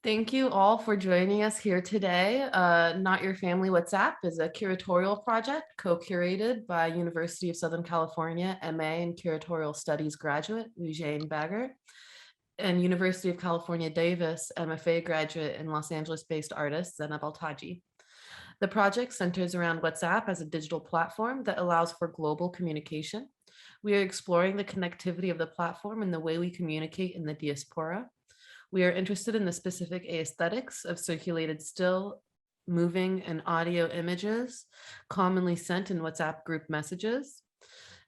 Thank you all for joining us here today. Not Your Family WhatsApp is a curatorial project co-curated by University of Southern California MA in Curatorial Studies graduate Loujain and University of California Davis MFA graduate and Los Angeles-based artist Zeina Baltagi. The project centers around WhatsApp as a digital platform that allows for global communication. We are exploring the connectivity of the platform and the way we communicate in the diaspora. We are interested in the specific aesthetics of circulated still, moving, and audio images commonly sent in WhatsApp group messages.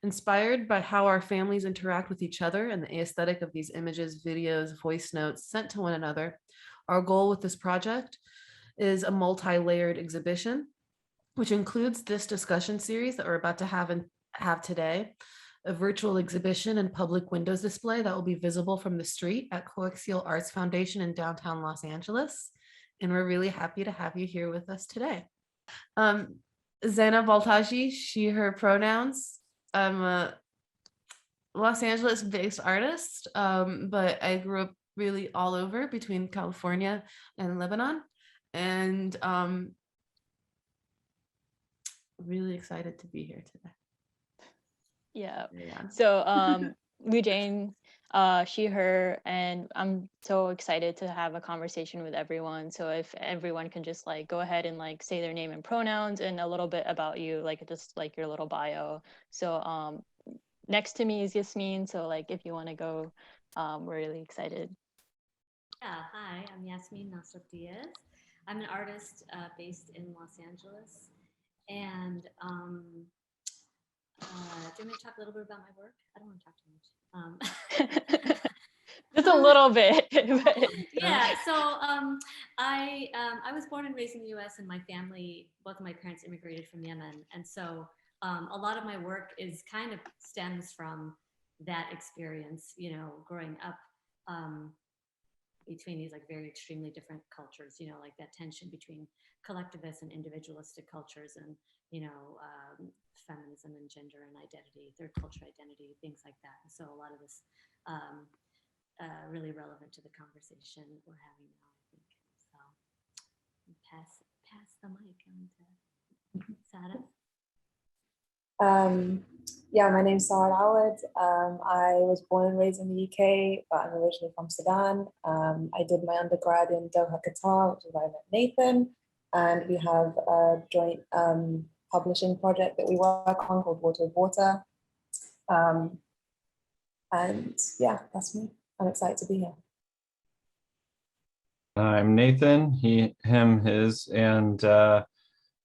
Inspired by how our families interact with each other and the aesthetic of these images, videos, voice notes sent to one another, our goal with this project is a multi-layered exhibition, which includes this discussion series that we're about to have today, a virtual exhibition and public windows display that will be visible from the street at Coaxial Arts Foundation in downtown Los Angeles. And we're really happy to have you here with us today. Zeina Baltagi, she, her pronouns. I'm a Los Angeles-based artist, but I grew up really all over between California and Lebanon. And really excited to be here today. Yeah. So Loujain, she, her, and I'm so excited to have a conversation with everyone. So if everyone can just like go ahead and like say their name and pronouns and a little bit about you, like just like your little bio. So next to me is Yasmine. So like if you want to go, we're really excited. Yeah, hi, I'm Yasmine Diaz. I'm an artist based in Los Angeles. And do you want me to talk a little bit about my work? I don't want to talk too much. Just a little bit. Yeah, so I was born and raised in the U.S. and my family, both of my parents immigrated from Yemen. And so a lot of my work is kind of stems from that experience, you know, growing up between these like very extremely different cultures, you know, like that tension between collectivist and individualistic cultures and, you know, feminism and gender and identity, third culture identity, things like that. And so a lot of this really relevant to the conversation we're having now, I think. So pass the mic on to Sada. Yeah, my name's Allard. I was born and raised in the UK, but I'm originally from Sudan. I did my undergrad in Doha, Qatar, which is where I met Nathan, and we have a joint publishing project that we work on called Water with Water. And yeah, that's me. I'm excited to be here. I'm Nathan, he, him, his, and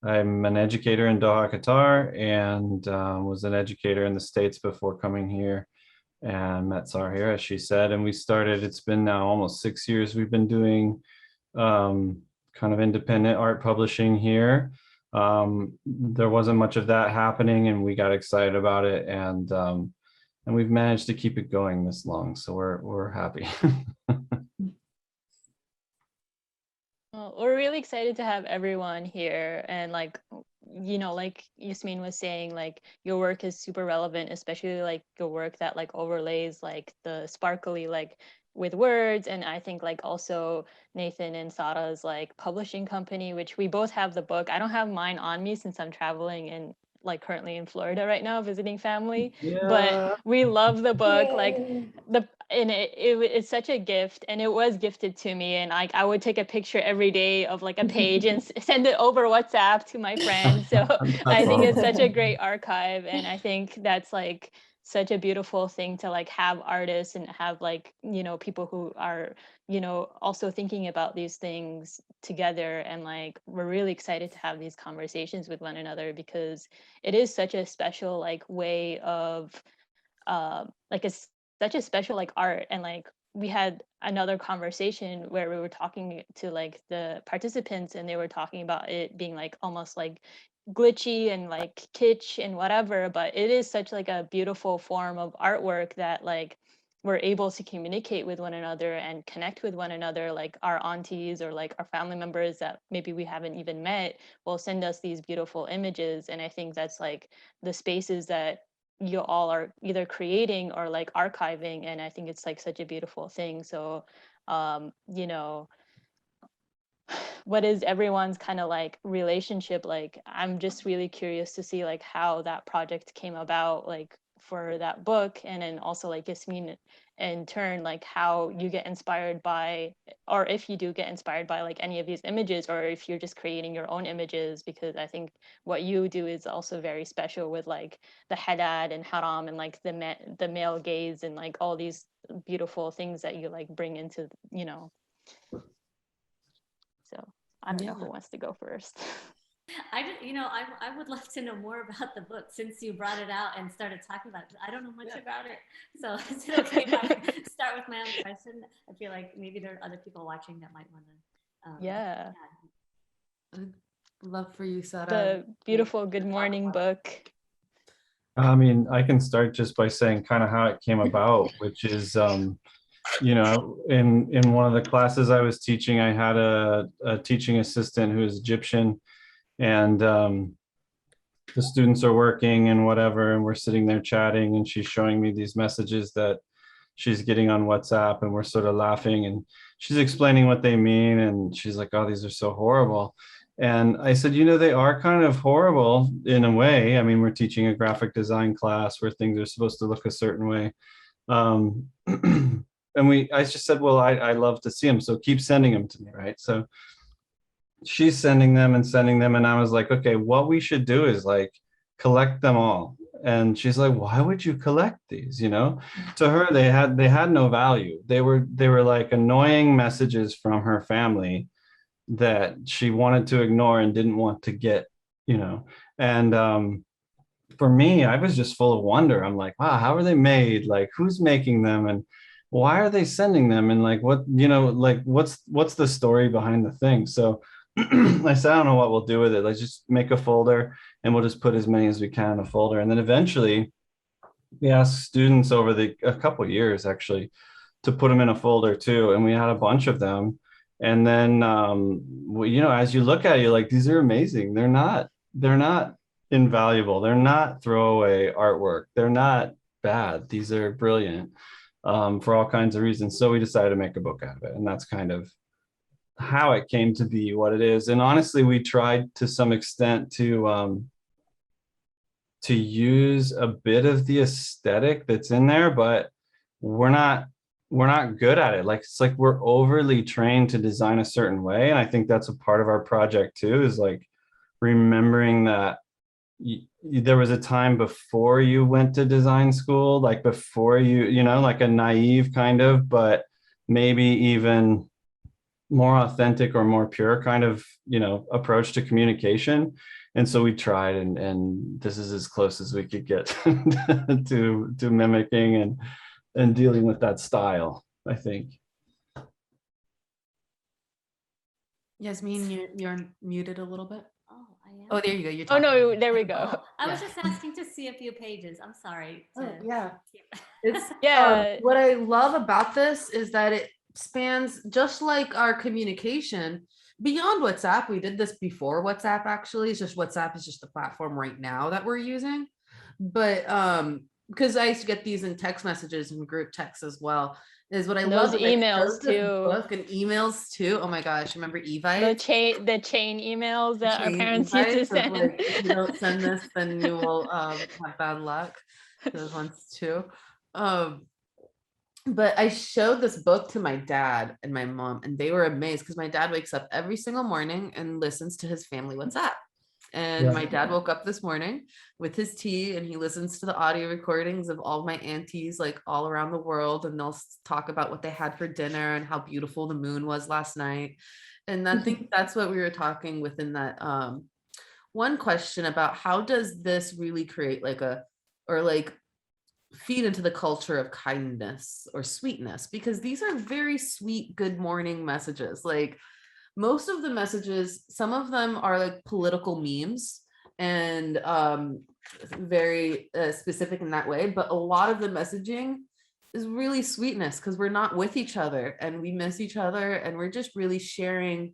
I'm an educator in Doha, Qatar, and was an educator in the States before coming here, and met Sar here, as she said. And we started, it's been now almost 6 years we've been doing kind of independent art publishing here. There wasn't much of that happening, and we got excited about it, and we've managed to keep it going this long, so we're happy. Well, we're really excited to have everyone here, and like, you know, like Yasmine was saying, like your work is super relevant, especially like your work that like overlays like the sparkly like with words. And I think like also Nathan and Sada's like publishing company, which we both have the book. I don't have mine on me since I'm traveling and like currently in Florida right now visiting family. Yeah. But we love the book. Like it's such a gift, and it was gifted to me, and like I would take a picture every day of like a page and send it over WhatsApp to my friends. So I think it's such a great archive, and I think that's like such a beautiful thing to like have artists and have like, you know, people who are, you know, also thinking about these things together. And like we're really excited to have these conversations with one another, because it is such a special like way of like it's such a special like art. And like we had another conversation where we were talking to like the participants, and they were talking about it being like almost like glitchy and like kitsch and whatever, but it is such like a beautiful form of artwork that like we're able to communicate with one another and connect with one another. Like our aunties or like our family members that maybe we haven't even met will send us these beautiful images. And I think that's like the spaces that you all are either creating or like archiving, and I think it's like such a beautiful thing. So you know, what is everyone's kind of like relationship like? I'm just really curious to see like how that project came about, like for that book, and then also like Yasmine in turn, like how you get inspired by, or if you do get inspired by like any of these images, or if you're just creating your own images, because I think what you do is also very special with like the haddad and haram and like the male gaze and like all these beautiful things that you like bring into, you know. So I don't know who wants to go first. I just, I would love to know more about the book since you brought it out and started talking about it. I don't know much about it. So is it okay if I start with my own question? I feel like maybe there are other people watching that might want to. Yeah. I'd love for you, Sarah. The beautiful Good Morning book. I mean, I can start just by saying kind of how it came about, which is, you know, in one of the classes I was teaching, I had a teaching assistant who is Egyptian, and the students are working and whatever, and we're sitting there chatting, and she's showing me these messages that she's getting on WhatsApp, and we're sort of laughing, and she's explaining what they mean, and she's like, oh, these are so horrible. And I said, you know, they are kind of horrible in a way. I mean, we're teaching a graphic design class where things are supposed to look a certain way. And I just said, well, I love to see them, so keep sending them to me, right? So she's sending them, and I was like, okay, what we should do is like collect them all. And she's like, why would you collect these? You know, to her, they had no value. They were like annoying messages from her family that she wanted to ignore and didn't want to get, you know. And for me, I was just full of wonder. I'm like, wow, how are they made? Like, who's making them? And why are they sending them? And like, what, you know, like what's the story behind the thing? So I said, I don't know what we'll do with it. Let's just make a folder and we'll just put as many as we can in a folder. And then eventually we asked students over a couple of years actually to put them in a folder too. And we had a bunch of them. And then, you know, as you look at it, you're like, these are amazing. They're not invaluable. They're not throwaway artwork. They're not bad. These are brilliant for all kinds of reasons. So we decided to make a book out of it. And that's kind of how it came to be what it is. And honestly, we tried to some extent to use a bit of the aesthetic that's in there, but we're not good at it. Like, it's like we're overly trained to design a certain way. And I think that's a part of our project too, is like remembering that there was a time before you went to design school, like before you know, like a naive kind of, but maybe even more authentic or more pure kind of, you know, approach to communication. And so we tried, and this is as close as we could get to mimicking and dealing with that style, I think. Yasmine, you're muted a little bit. Oh, I am. Oh, there you go. You're Oh talking. no, there we go. Oh, I was just asking to see a few pages. I'm sorry. Yeah. It's Yeah. what I love about this is that it spans, just like our communication, beyond WhatsApp. We did this before WhatsApp, actually. It's just WhatsApp is just the platform right now that we're using. But because I used to get these in text messages and group texts as well, is what I love. Those emails too. Book and emails too. Oh my gosh, remember Evite? The chain emails that our parents used to send. Like, if you don't send this, then you will have bad luck. Those ones too. But I showed this book to my dad and my mom, and they were amazed because my dad wakes up every single morning and listens to his family WhatsApp. And my dad woke up this morning with his tea, and he listens to the audio recordings of all my aunties like all around the world, and they'll talk about what they had for dinner and how beautiful the moon was last night. And I think that's what we were talking within that one question about how does this really create feed into the culture of kindness or sweetness, because these are very sweet good morning messages. Like, most of the messages, some of them are like political memes and very specific in that way, but a lot of the messaging is really sweetness, because we're not with each other and we miss each other, and we're just really sharing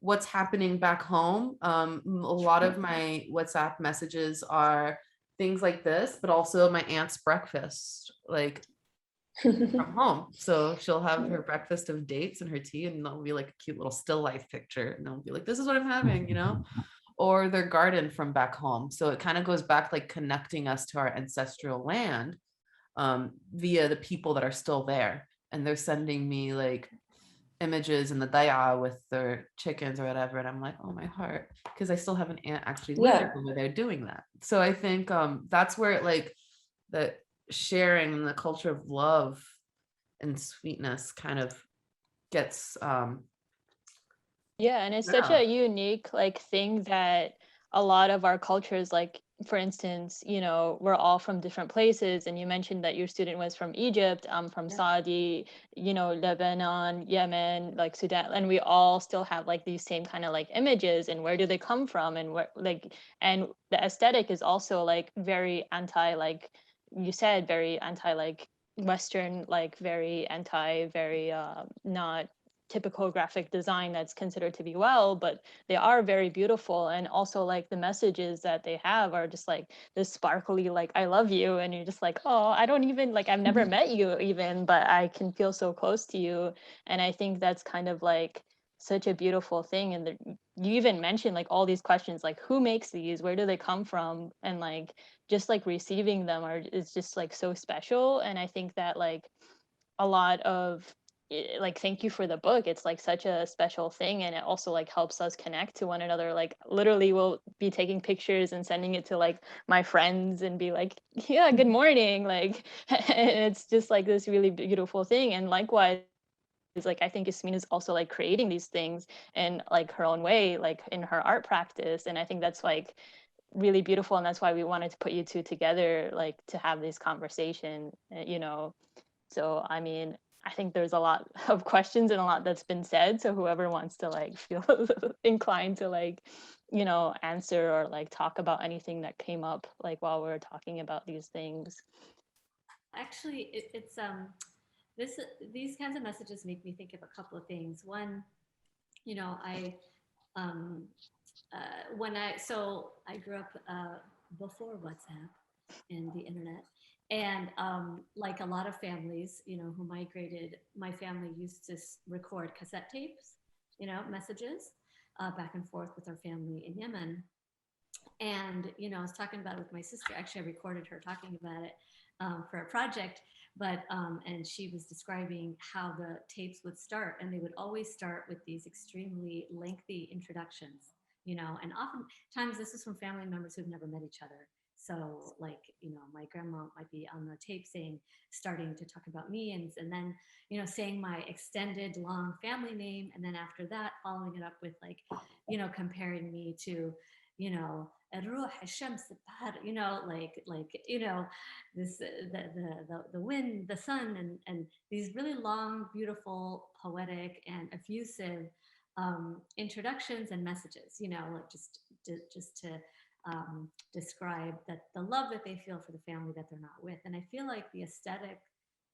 what's happening back home. A lot of my WhatsApp messages are things like this, but also my aunt's breakfast. Like, from home. So she'll have her breakfast of dates and her tea, and there'll be like a cute little still life picture. And they'll be like, this is what I'm having, you know, or their garden from back home. So it kind of goes back, like connecting us to our ancestral land via the people that are still there. And they're sending me like images in the daya with their chickens or whatever. And I'm like, oh, my heart, because I still have an aunt actually living over there doing that. So I think that's where it like that sharing and the culture of love and sweetness kind of gets Yeah, and it's such a unique like thing that a lot of our cultures, like for instance, you know, we're all from different places, and you mentioned that your student was from Egypt, I'm from Saudi, you know, Lebanon, Yemen, like Sudan, and we all still have like these same kind of like images, and where do they come from, and where like, and the aesthetic is also like very anti, like you said, very anti like Western, like very anti, very not typical graphic design that's considered to be well, but they are very beautiful. And also like the messages that they have are just like this sparkly, like, I love you. And you're just like, oh, I don't even like, I've never met you even, but I can feel so close to you. And I think that's kind of like such a beautiful thing. And you even mentioned like all these questions, like who makes these, where do they come from? And like, just like receiving them is just like so special. And I think that like a lot of like, thank you for the book, it's like such a special thing, and it also like helps us connect to one another. Like literally we'll be taking pictures and sending it to like my friends and be like, yeah, good morning, like and it's just like this really beautiful thing. And likewise, like I think Yasmine is also like creating these things in like her own way, like in her art practice. And I think that's like really beautiful, and that's why we wanted to put you two together, like to have this conversation, you know. So I mean, I think there's a lot of questions and a lot that's been said. So whoever wants to like feel inclined to like, you know, answer or like talk about anything that came up like while we were talking about these things. Actually, it's this these kinds of messages make me think of a couple of things. One, you know, um, I grew up before WhatsApp and the internet, and like a lot of families, you know, who migrated, my family used to record cassette tapes, you know, messages back and forth with our family in Yemen. And, you know, I was talking about it with my sister. Actually, I recorded her talking about it for a project, but, and she was describing how the tapes would start. And they would always start with these extremely lengthy introductions, you know, and oftentimes this is from family members who've never met each other. So like, you know, my grandma might be on the tape starting to talk about me, and then, you know, saying my extended long family name. And then after that, following it up with like, you know, comparing me to, you know, you know, like, you know, this, the wind, the sun, and these really long, beautiful, poetic and effusive introductions and messages, you know, like just to describe that the love that they feel for the family that they're not with. And I feel like the aesthetic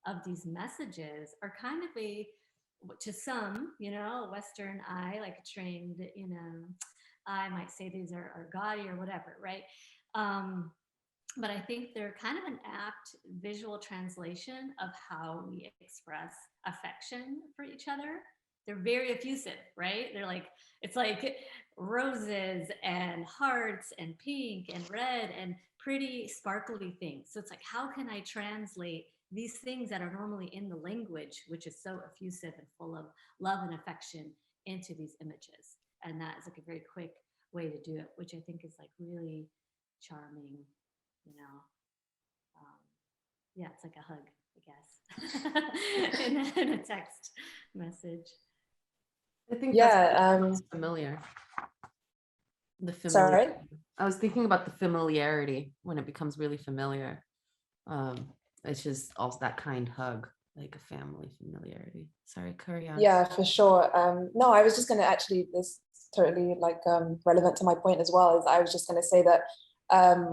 of these messages are kind of to some, you know, Western eye, like a trained, you know, I might say these are gaudy or whatever, right? But I think they're kind of an apt visual translation of how we express affection for each other. They're very effusive, right? They're like, it's like roses and hearts and pink and red and pretty sparkly things. So it's like, how can I translate these things that are normally in the language, which is so effusive and full of love and affection, into these images? And that is like a very quick way to do it, which I think is like really charming, you know. Yeah, it's like a hug, I guess, in a text message. I think that's familiar. The familiarity. Sorry? I was thinking about the familiarity when it becomes really familiar. It's just also that kind hug, like a family familiarity. Sorry, carry on. Yeah, for sure. No, I was just going to actually, this totally like relevant to my point as well, is I was just going to say that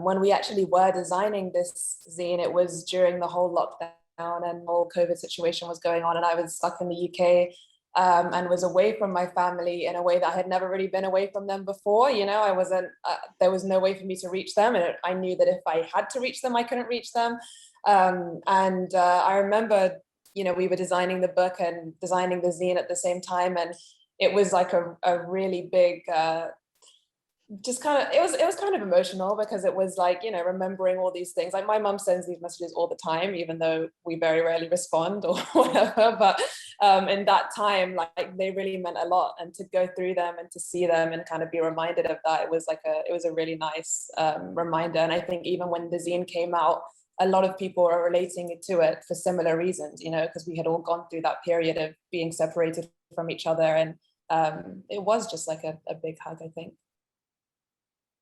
when we actually were designing this zine, it was during the whole lockdown and the whole COVID situation was going on, and I was stuck in the UK and was away from my family in a way that I had never really been away from them before. You know, I wasn't, there was no way for me to reach them. And I knew that if I had to reach them, I couldn't reach them. And I remember, you know, we were designing the book and designing the zine at the same time, and it was like a really big, just kind of, it was kind of emotional, because it was like, you know, remembering all these things. Like my mom sends these messages all the time, even though we very rarely respond or whatever. But in that time, like they really meant a lot, and to go through them and to see them and kind of be reminded of that, it was a really nice reminder. And I think even when the zine came out, a lot of people are relating to it for similar reasons, you know, because we had all gone through that period of being separated from each other. And it was just like a big hug, I think.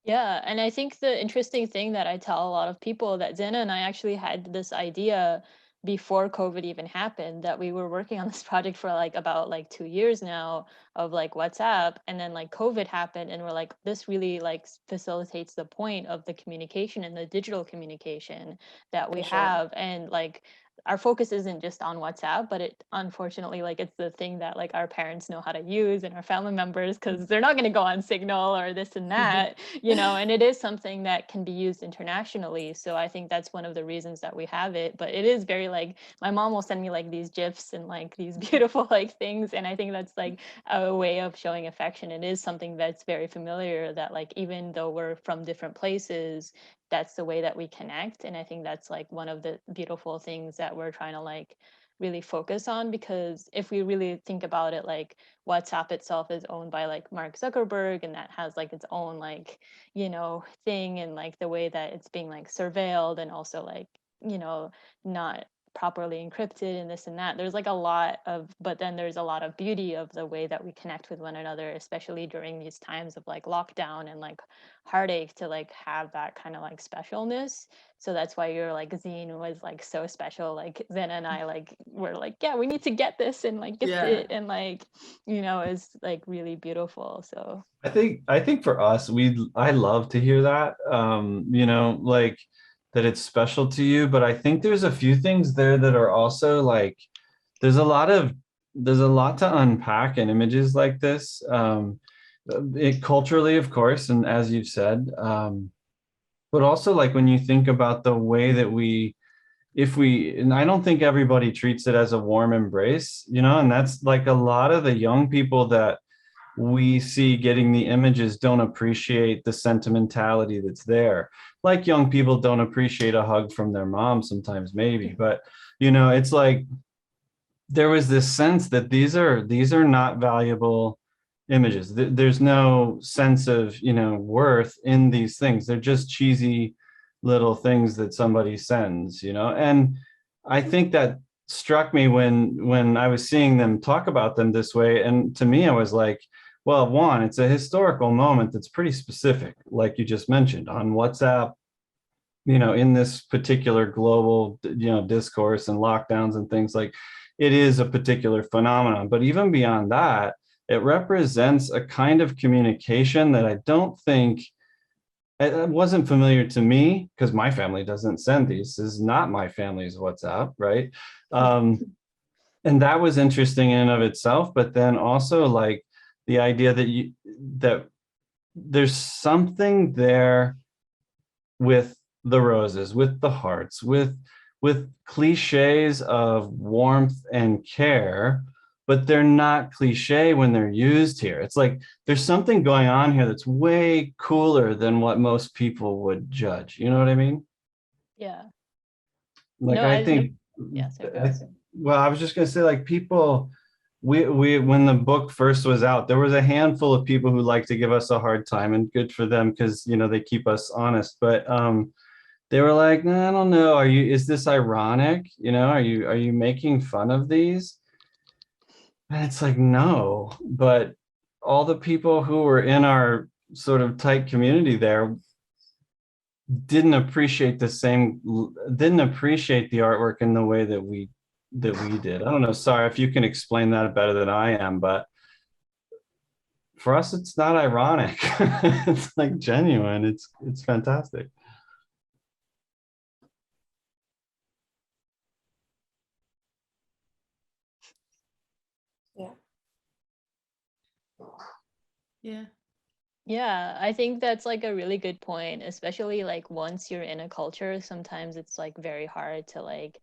Yeah, and I think the interesting thing that I tell a lot of people, that Zeina and I actually had this idea before COVID even happened, that we were working on this project for like about like 2 years now of like WhatsApp, and then like COVID happened, and we're like, this really like facilitates the point of the communication and the digital communication that we For sure. have. And like our focus isn't just on WhatsApp, but it unfortunately, like it's the thing that like our parents know how to use and our family members, because they're not going to go on Signal or this and that, you know, and it is something that can be used internationally. So I think that's one of the reasons that we have it. But it is very like, my mom will send me like these GIFs and like these beautiful like things. And I think that's like a way of showing affection. It is something that's very familiar, that like, even though we're from different places, that's the way that we connect. And I think that's like one of the beautiful things that we're trying to like really focus on, because if we really think about it, like WhatsApp itself is owned by like Mark Zuckerberg, and that has like its own like, you know, thing, and like the way that it's being like surveilled, and also like, you know, not properly encrypted and this and that. There's like a lot of, but then there's a lot of beauty of the way that we connect with one another, especially during these times of like lockdown and like heartache, to like have that kind of like specialness. So that's why your like zine was like so special. Like Zeina and I like were like, yeah, we need to get this and like gift it, and like, you know, it's like really beautiful. So I think for us, I love to hear that, you know, like that it's special to you. But I think there's a few things there that are also like, there's a lot of there's a lot to unpack in images like this. It culturally, of course, and as you've said, but also like when you think about the way that and I don't think everybody treats it as a warm embrace, you know, and that's like a lot of the young people that we see getting the images don't appreciate the sentimentality that's there. Like young people don't appreciate a hug from their mom sometimes, maybe, but you know, it's like there was this sense that these are not valuable images. There's no sense of, you know, worth in these things. They're just cheesy little things that somebody sends, you know. And I think that struck me when I was seeing them talk about them this way. And to me, I was like, well, one, it's a historical moment that's pretty specific, like you just mentioned, on WhatsApp, you know, in this particular global, you know, discourse and lockdowns and things. Like, it is a particular phenomenon. But even beyond that, it represents a kind of communication that I don't think, it wasn't familiar to me, because my family doesn't send these. This is not my family's WhatsApp, right? And that was interesting in and of itself. But then also like the idea that there's something there with the roses, with the hearts, with cliches of warmth and care, but they're not cliche when they're used here. It's like there's something going on here that's way cooler than what most people would judge. You know what I mean? yeah. Like, No, I I think, yeah, so go ahead. well, I was just gonna say, like, people, we when the book first was out, there was a handful of people who like to give us a hard time, and good for them, because you know they keep us honest. But they were like, no, I don't know. Is this ironic? You know, are you making fun of these? And it's like, no, but all the people who were in our sort of tight community there didn't appreciate didn't appreciate the artwork in the way that we did. I don't know. Sorry if you can explain that better than I am, but for us, it's not ironic. It's like genuine. It's fantastic. Yeah. Yeah. Yeah, I think that's like a really good point, especially like once you're in a culture, sometimes it's like very hard to like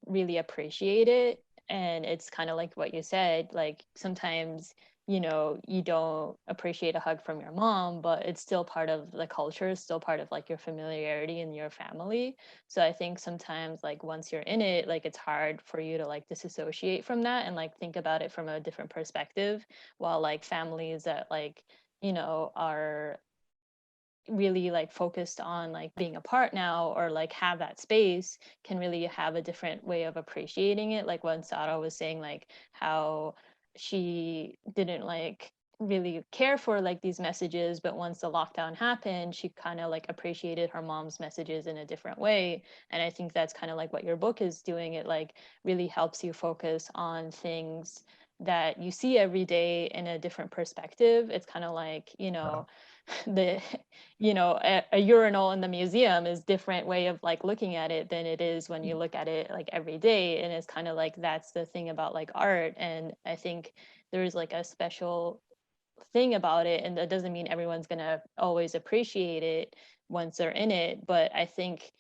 really appreciate it. And it's kind of like what you said, like sometimes, you don't appreciate a hug from your mom, but it's still part of the culture, still part of like your familiarity in your family. So I think sometimes like once you're in it, like it's hard for you to like disassociate from that and like think about it from a different perspective, while like families that like, are really like focused on like being apart now or like have that space can really have a different way of appreciating it. Like when Sarah was saying like how she didn't like really care for like these messages, but once the lockdown happened, she kind of like appreciated her mom's messages in a different way. And I think that's kind of like what your book is doing. It like really helps you focus on things that you see every day in a different perspective. It's kind of like, the a urinal in the museum is different way of like looking at it than it is when you look at it like every day. And it's kind of like that's the thing about like art. And I think there's like a special thing about it, and that doesn't mean everyone's going to always appreciate it once they're in it, but I think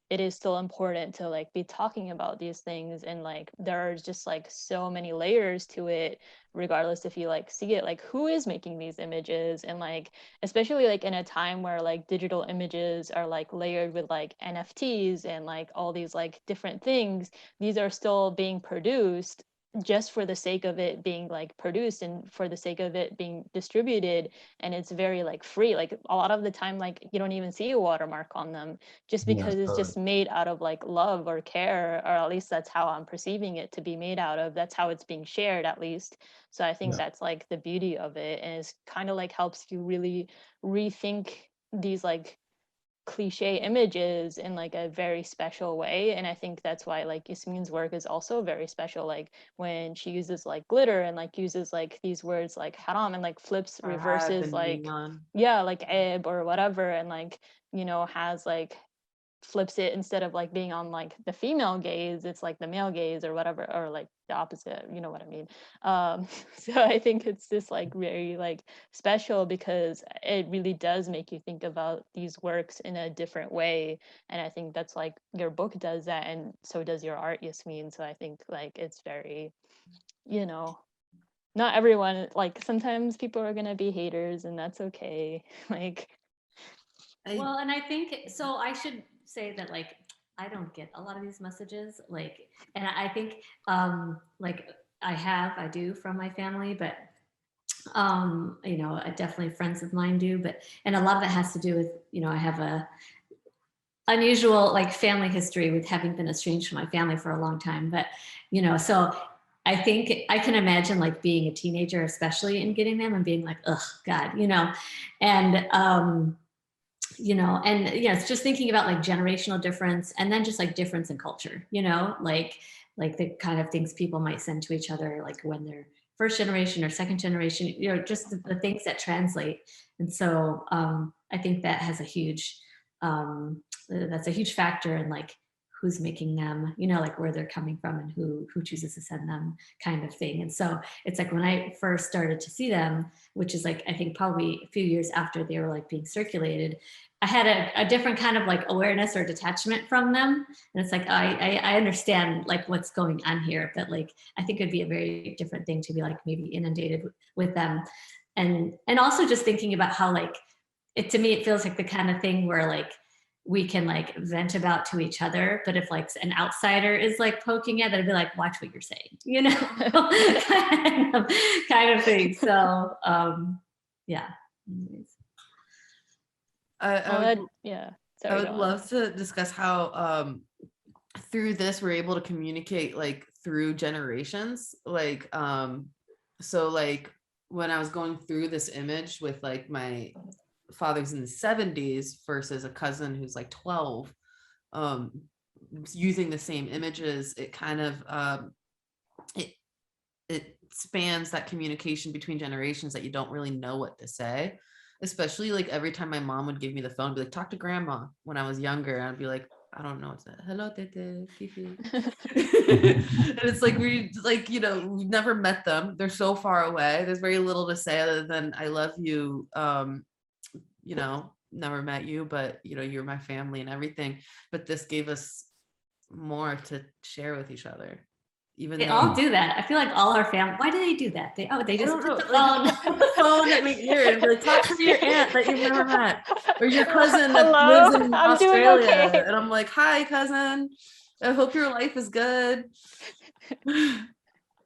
it is still important to like be talking about these things. And like there are just like so many layers to it, regardless if you like see it, like who is making these images. And like especially like in a time where like digital images are like layered with like NFTs and like all these like different things, these are still being produced just for the sake of it being like produced and for the sake of it being distributed. And it's very like free, like a lot of the time like you don't even see a watermark on them, just Yeah, because it's totally. just made out of like love or care, or at least that's how I'm perceiving it to be made out of. That's how it's being shared, at least. So I think Yeah. that's like the beauty of it. And it's kind of like helps you really rethink these like cliche images in like a very special way. And I think that's why like Yasmine's work is also very special, like when she uses like glitter and like uses like these words like haram and like flips Or have reverses been like neon. yeah like eb or whatever, and like has like flips it, instead of like being on like the female gaze, it's like the male gaze or whatever, or like the opposite, you know what I mean. So I think it's just like very like special because it really does make you think about these works in a different way. And I think that's like your book does that, and so does your art, Yasmine. So I think like it's very, you know not everyone, like sometimes people are gonna be haters and that's okay. Like Well, and I think so. I should say that like I don't get a lot of these messages, like, and I think like I do from my family, but definitely friends of mine do, but and a lot of it has to do with I have a unusual like family history with having been estranged from my family for a long time, but so I think I can imagine like being a teenager, especially, and getting them and being like, oh God, and and it's just thinking about like generational difference, and then just like difference in culture, like the kind of things people might send to each other, like when they're first generation or second generation, just the things that translate. And so I think that has a huge, that's a huge factor in like who's making them, like where they're coming from and who chooses to send them, kind of thing. And so it's like when I first started to see them, which is like I think probably a few years after they were like being circulated, I had a different kind of like awareness or detachment from them. And it's like I understand like what's going on here, but like I think it'd be a very different thing to be like maybe inundated with them. And also just thinking about how like to me it feels like the kind of thing where like we can like vent about to each other, but if like an outsider is like poking at it, I'd be like, watch what you're saying, kind of thing. So yeah. Anyways. I would yeah. I Sorry, would go on. love to discuss how through this we're able to communicate like through generations. Like so like when I was going through this image with like my father's in the 70s versus a cousin who's like 12, using the same images, it kind of it spans that communication between generations that you don't really know what to say. Especially like every time my mom would give me the phone, be like, talk to grandma, when I was younger, I'd be like, I don't know what's that. Hello, Tete, Fifi. And it's like we've never met them. They're so far away. There's very little to say other than I love you. never met you, but you're my family and everything. But this gave us more to share with each other. Even They though all do that. I feel like all our family. Why do they do that? They I just don't put know, the like, phone. put the phone at my ear and be like, talk to your aunt that you've never met, or your cousin that Hello, lives in I'm doing Australia. okay. And I'm like, hi, cousin. I hope your life is good.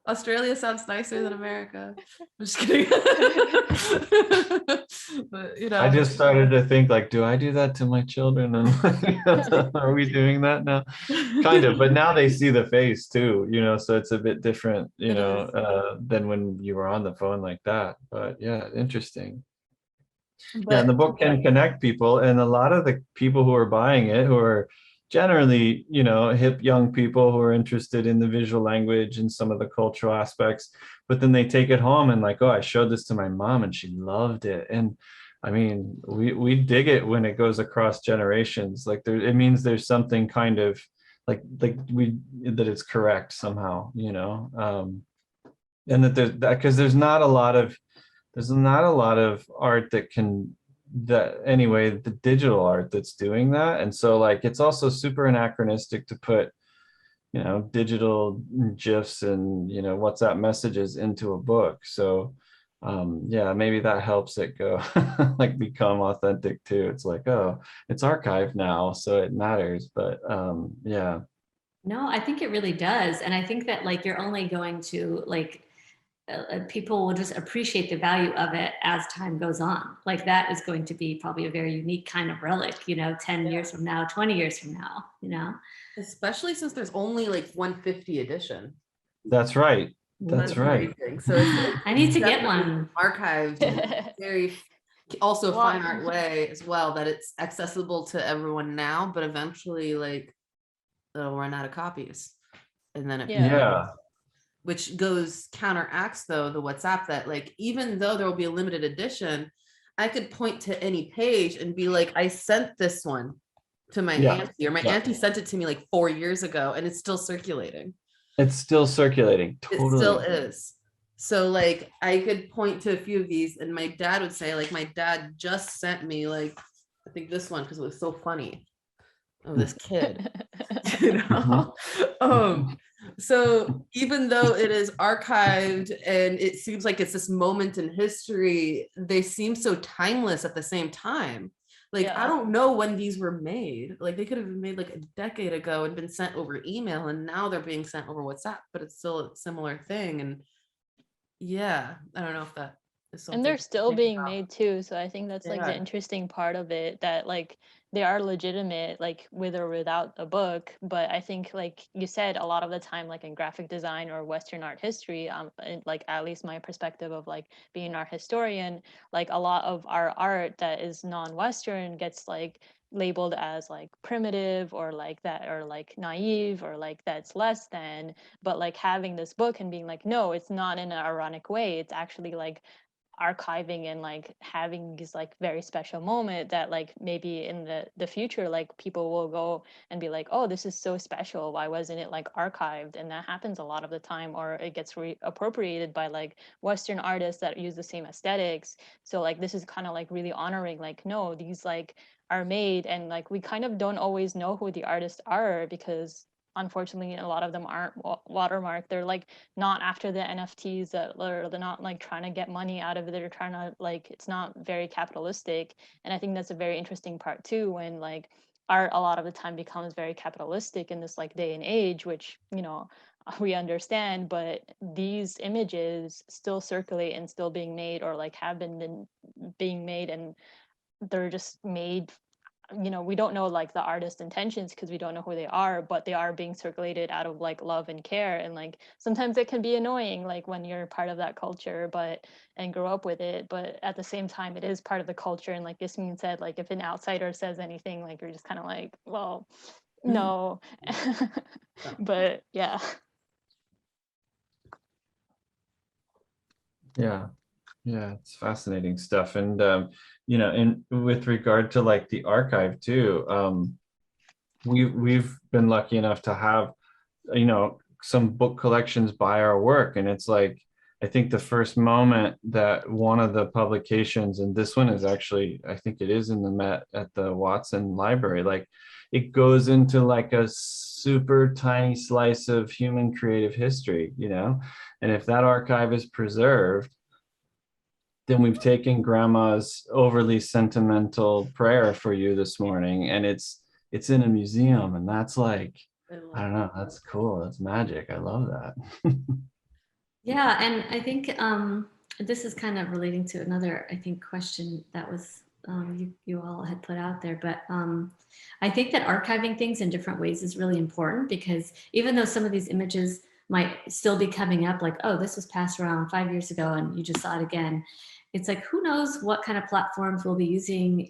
Australia sounds nicer than America. I'm just kidding. But I just started to think like, do I do that to my children? And are we doing that now? Kind of, but now they see the face too, so it's a bit different, It is. than when you were on the phone like that. But yeah, interesting. Yeah, But and the book can connect people, and a lot of the people who are buying it, who are generally, hip young people who are interested in the visual language and some of the cultural aspects, but then they take it home and like, oh, I showed this to my mom and she loved it. And I mean, we dig it when it goes across generations. Like it means there's something kind of like that it's correct somehow, and that because there's not a lot of art the digital art that's doing that. And so like it's also super anachronistic to put digital gifs and WhatsApp messages into a book. So yeah, maybe that helps it go like become authentic too. It's like, oh, it's archived now, so it matters. But yeah. No, I think it really does, and I think that like you're only going to like people will just appreciate the value of it as time goes on. Like that is going to be probably a very unique kind of relic, 10 years from now, 20 years from now. especially since there's only like 150 edition. That's right. That's right. Amazing. So it's I need to get definitely one. archived in a very also Well, fine art way as well, that it's accessible to everyone now, but eventually like it'll run out of copies. And then Yeah. which counteracts though the WhatsApp, that like even though there will be a limited edition, I could point to any page and be like, I sent this one to my auntie, or my auntie sent it to me like 4 years ago, and it's still circulating. It's still circulating. Totally. It still is. So like I could point to a few of these, and my dad would say, like, my dad just sent me like, I think this one, because it was so funny, of this kid. So even though it is archived and it seems like it's this moment in history, they seem so timeless at the same time. Like, I don't know when these were made. Like, they could have been made like a decade ago and been sent over email, and now they're being sent over WhatsApp, but it's still a similar thing. And yeah, I don't know if that is something. And they're still being made too. So I think that's like the interesting part of it, that like they are legitimate, like with or without a book. But I think, like you said, a lot of the time, like in graphic design or Western art history, like at least my perspective of like being an art historian, like a lot of our art that is non-Western gets like labeled as like primitive, or like that, or like naive, or like that's less than. But like having this book and being like, no, it's not in an ironic way, it's actually like archiving and like having these like very special moment that like maybe in the future, like people will go and be like, oh, this is so special, why wasn't it like archived? And that happens a lot of the time, or it gets appropriated by like Western artists that use the same aesthetics. So like this is kind of like really honoring, like, no, these like are made, and like we kind of don't always know who the artists are, because unfortunately a lot of them aren't watermarked. They're like not after the NFTs, that they're not like trying to get money out of it. They're trying to like, it's not very capitalistic. And I think that's a very interesting part too, when like art a lot of the time becomes very capitalistic in this like day and age, which we understand. But these images still circulate and still being made, or like have been being made, and they're just made, we don't know like the artist's intentions because we don't know who they are, but they are being circulated out of like love and care. And like sometimes it can be annoying, like when you're part of that culture and grow up with it, but at the same time it is part of the culture. And like Yasmine said, like if an outsider says anything, like you're just kind of like, well, no. But yeah. Yeah, it's fascinating stuff. And and with regard to like the archive too, we've been lucky enough to have some book collections by our work, and it's like I think the first moment that one of the publications, and this one is actually, I think it is in the Met at the Watson Library, like it goes into like a super tiny slice of human creative history, you know? And if that archive is preserved, then we've taken grandma's overly sentimental prayer for you this morning, and it's in a museum, and that's like, I don't know, that's cool. That's magic. I love that. Yeah, and I think this is kind of relating to another, I think, question that was you all had put out there. But I think that archiving things in different ways is really important, because even though some of these images might still be coming up, like, oh, this was passed around 5 years ago and you just saw it again. It's like, who knows what kind of platforms we'll be using,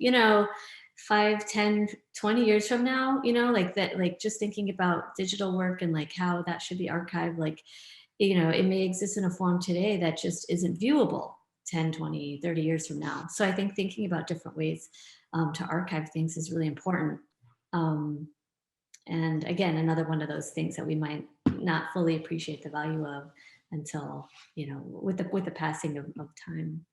5, 10, 20 years from now, like that, like just thinking about digital work and like how that should be archived, like, it may exist in a form today that just isn't viewable 10, 20, 30 years from now. So I think thinking about different ways to archive things is really important. And again, another one of those things that we might not fully appreciate the value of until, with the passing of time.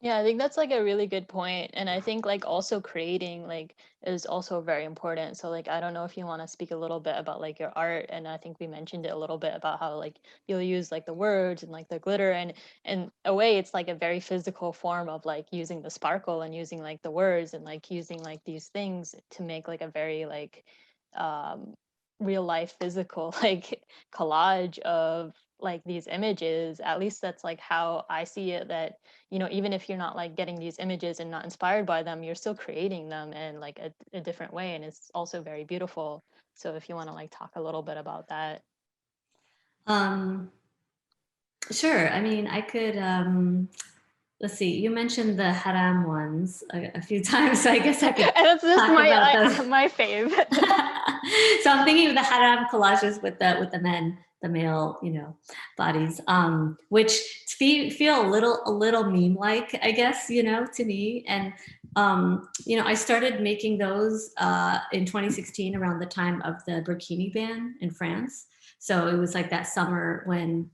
Yeah, I think that's like a really good point. And I think like also creating like is also very important. So like I don't know if you want to speak a little bit about like your art. And I think we mentioned it a little bit about how like you'll use like the words and like the glitter, and in a way it's like a very physical form of like using the sparkle and using like the words and like using like these things to make like a very like real life physical like collage of like these images. At least that's like how I see it, that even if you're not like getting these images and not inspired by them, you're still creating them in like a different way, and it's also very beautiful. So if you want to like talk a little bit about that. Sure. I mean, I could let's see, you mentioned the haram ones a few times, so I guess I could That's just talk about those. my fave. So I'm thinking of the haram collages with the men, the male, bodies, which feel a little meme-like, I guess, to me. And I started making those in 2016 around the time of the burkini ban in France. So it was like that summer when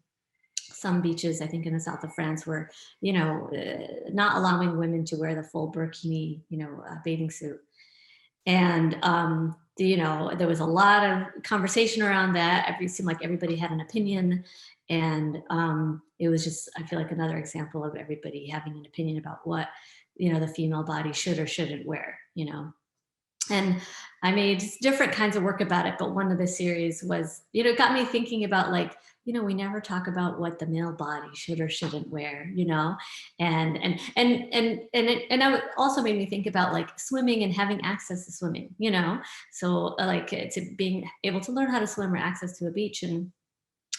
some beaches, I think in the south of France, were, not allowing women to wear the full burkini, bathing suit. And, there was a lot of conversation around that. It seemed like everybody had an opinion. And it was just, I feel like another example of everybody having an opinion about what, the female body should or shouldn't wear, And I made different kinds of work about it, but one of the series was, it got me thinking about like, we never talk about what the male body should or shouldn't wear, and it also made me think about like swimming and having access to swimming, so like to being able to learn how to swim or access to a beach. And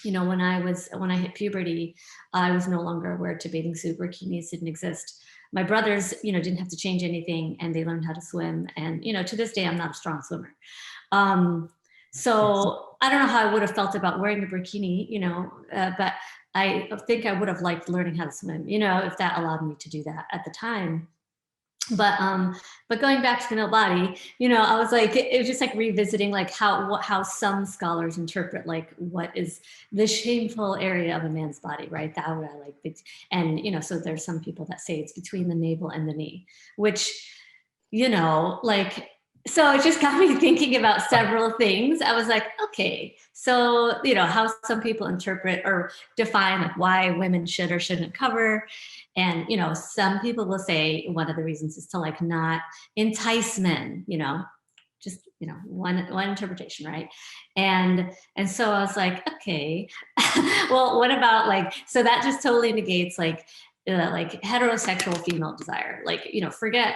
when I hit puberty, I was no longer wear to bathing suit. Bikinis didn't exist. My brothers, didn't have to change anything, and they learned how to swim. And to this day, I'm not a strong swimmer. So I don't know how I would have felt about wearing a bikini, but I think I would have liked learning how to swim, if that allowed me to do that at the time. But going back to the male body, I was like, it was just like revisiting like how some scholars interpret like what is the shameful area of a man's body, right? That would I like, and so there's some people that say it's between the navel and the knee, which like. So it just got me thinking about several things. I was like, okay, so, how some people interpret or define like why women should or shouldn't cover. And, some people will say one of the reasons is to like not entice men, just, one interpretation, right? And so I was like, okay, well, what about like, so that just totally negates like heterosexual female desire, like, forget,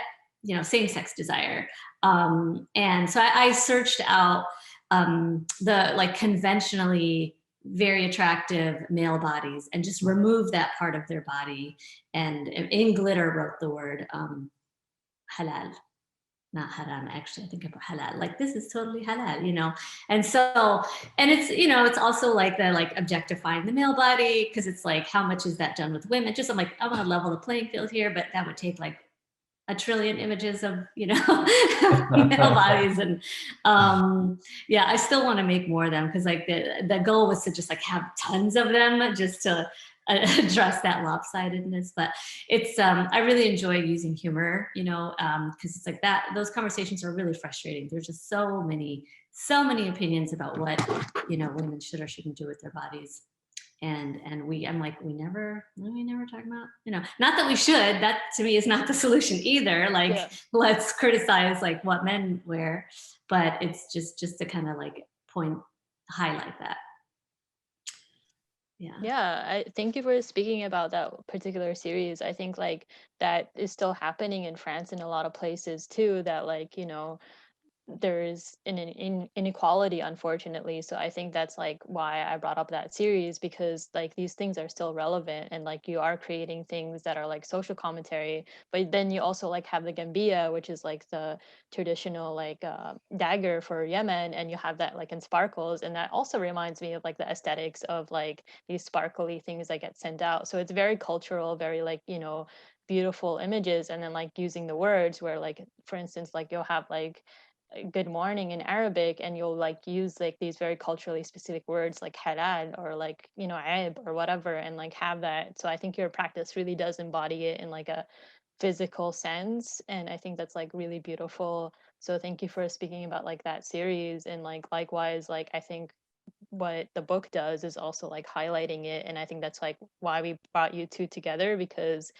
same-sex desire. And so I searched out the like conventionally very attractive male bodies and just remove that part of their body. And in glitter wrote the word halal, not haram. Actually, I think about halal, like this is totally halal, And so, and it's, it's also like the like objectifying the male body, because it's like, how much is that done with women? Just I'm like, I want to level the playing field here, but that would take like a trillion images of, female bodies. And yeah, I still want to make more of them, because like the goal was to just like have tons of them just to address that lopsidedness. But it's I really enjoy using humor, because it's like that, those conversations are really frustrating. There's just so many opinions about what women should or shouldn't do with their bodies. And I'm like, we never talk about, not that we should, that to me is not the solution either. Like, Yeah. let's criticize like what men wear, but it's just to kind of like highlight that. Yeah, I thank you for speaking about that particular series. I think like that is still happening in France in a lot of places too, that like, there's an inequality, unfortunately. So I think that's like why I brought up that series, because like these things are still relevant, and like you are creating things that are like social commentary, but then you also like have the gambia, which is like the traditional like dagger for Yemen, and you have that like in sparkles, and that also reminds me of like the aesthetics of like these sparkly things that get sent out. So it's very cultural, very like beautiful images, and then like using the words where like, for instance, like you'll have like good morning in Arabic, and you'll like use like these very culturally specific words like halal or like aib or whatever, and like have that. So I think your practice really does embody it in like a physical sense, and I think that's like really beautiful. So thank you for speaking about like that series. And like likewise, like I think what the book does is also like highlighting it, and I think that's like why we brought you two together, because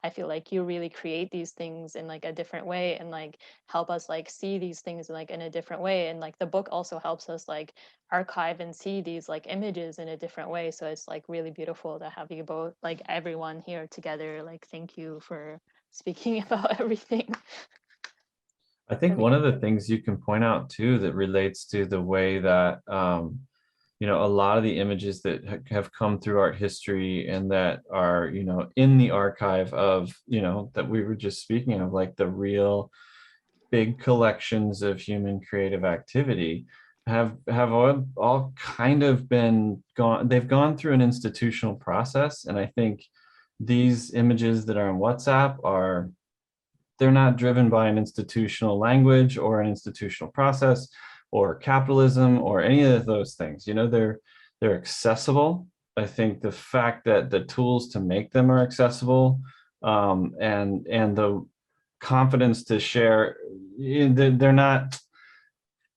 I feel like you really create these things in like a different way, and like help us like see these things like in a different way. And like the book also helps us like archive and see these like images in a different way. So it's like really beautiful to have you both, like everyone here together. Like thank you for speaking about everything. I think one of the things you can point out too that relates to the way that a lot of the images that have come through art history and that are in the archive of that we were just speaking of, like the real big collections of human creative activity, have all kind of been gone. They've gone through an institutional process, and I think these images that are on WhatsApp they're not driven by an institutional language or an institutional process or capitalism or any of those things. They're accessible. I think the fact that the tools to make them are accessible, and the confidence to share, they're not,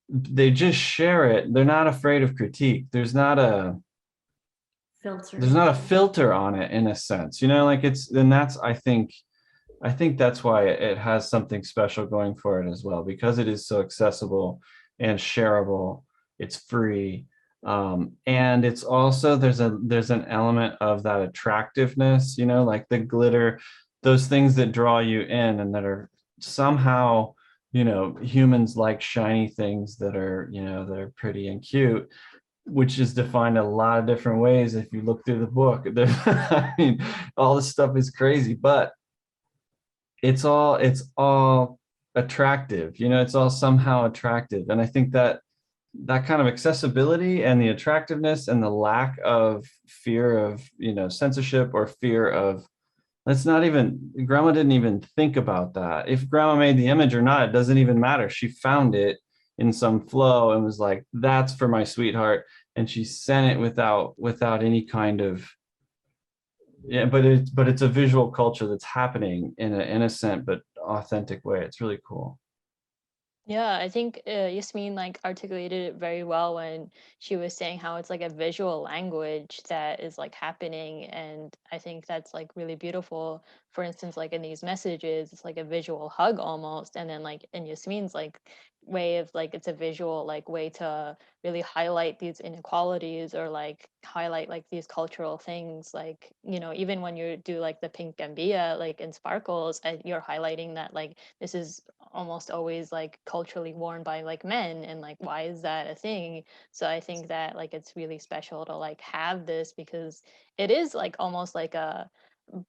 they just share it. They're not afraid of critique. There's not a filter on it, in a sense, like and that's, I think that's why it has something special going for it as well, because it is so accessible and shareable. It's free, and it's also there's an element of that attractiveness, like the glitter, those things that draw you in and that are somehow, humans like shiny things that are that are pretty and cute, which is defined a lot of different ways. If you look through the book, I mean, all this stuff is crazy, but it's all attractive, it's all somehow attractive. And I think that kind of accessibility and the attractiveness and the lack of fear of censorship or fear of, grandma didn't even think about that. If grandma made the image or not, it doesn't even matter. She found it in some flow and was like, that's for my sweetheart, and she sent it without any kind of, yeah, but it's a visual culture that's happening in an innocent but authentic way. It's really cool. Yeah, I think Yasmine like articulated it very well when she was saying how it's like a visual language that is like happening, and I think that's like really beautiful. For instance, like in these messages, it's like a visual hug almost, and then like in Yasmine's like way of like it's a visual like way to really highlight these inequalities or like highlight like these cultural things, like even when you do like the pink gambia like in sparkles, you're highlighting that like this is almost always like culturally worn by like men, and like why is that a thing? So I think that like it's really special to like have this, because it is like almost like a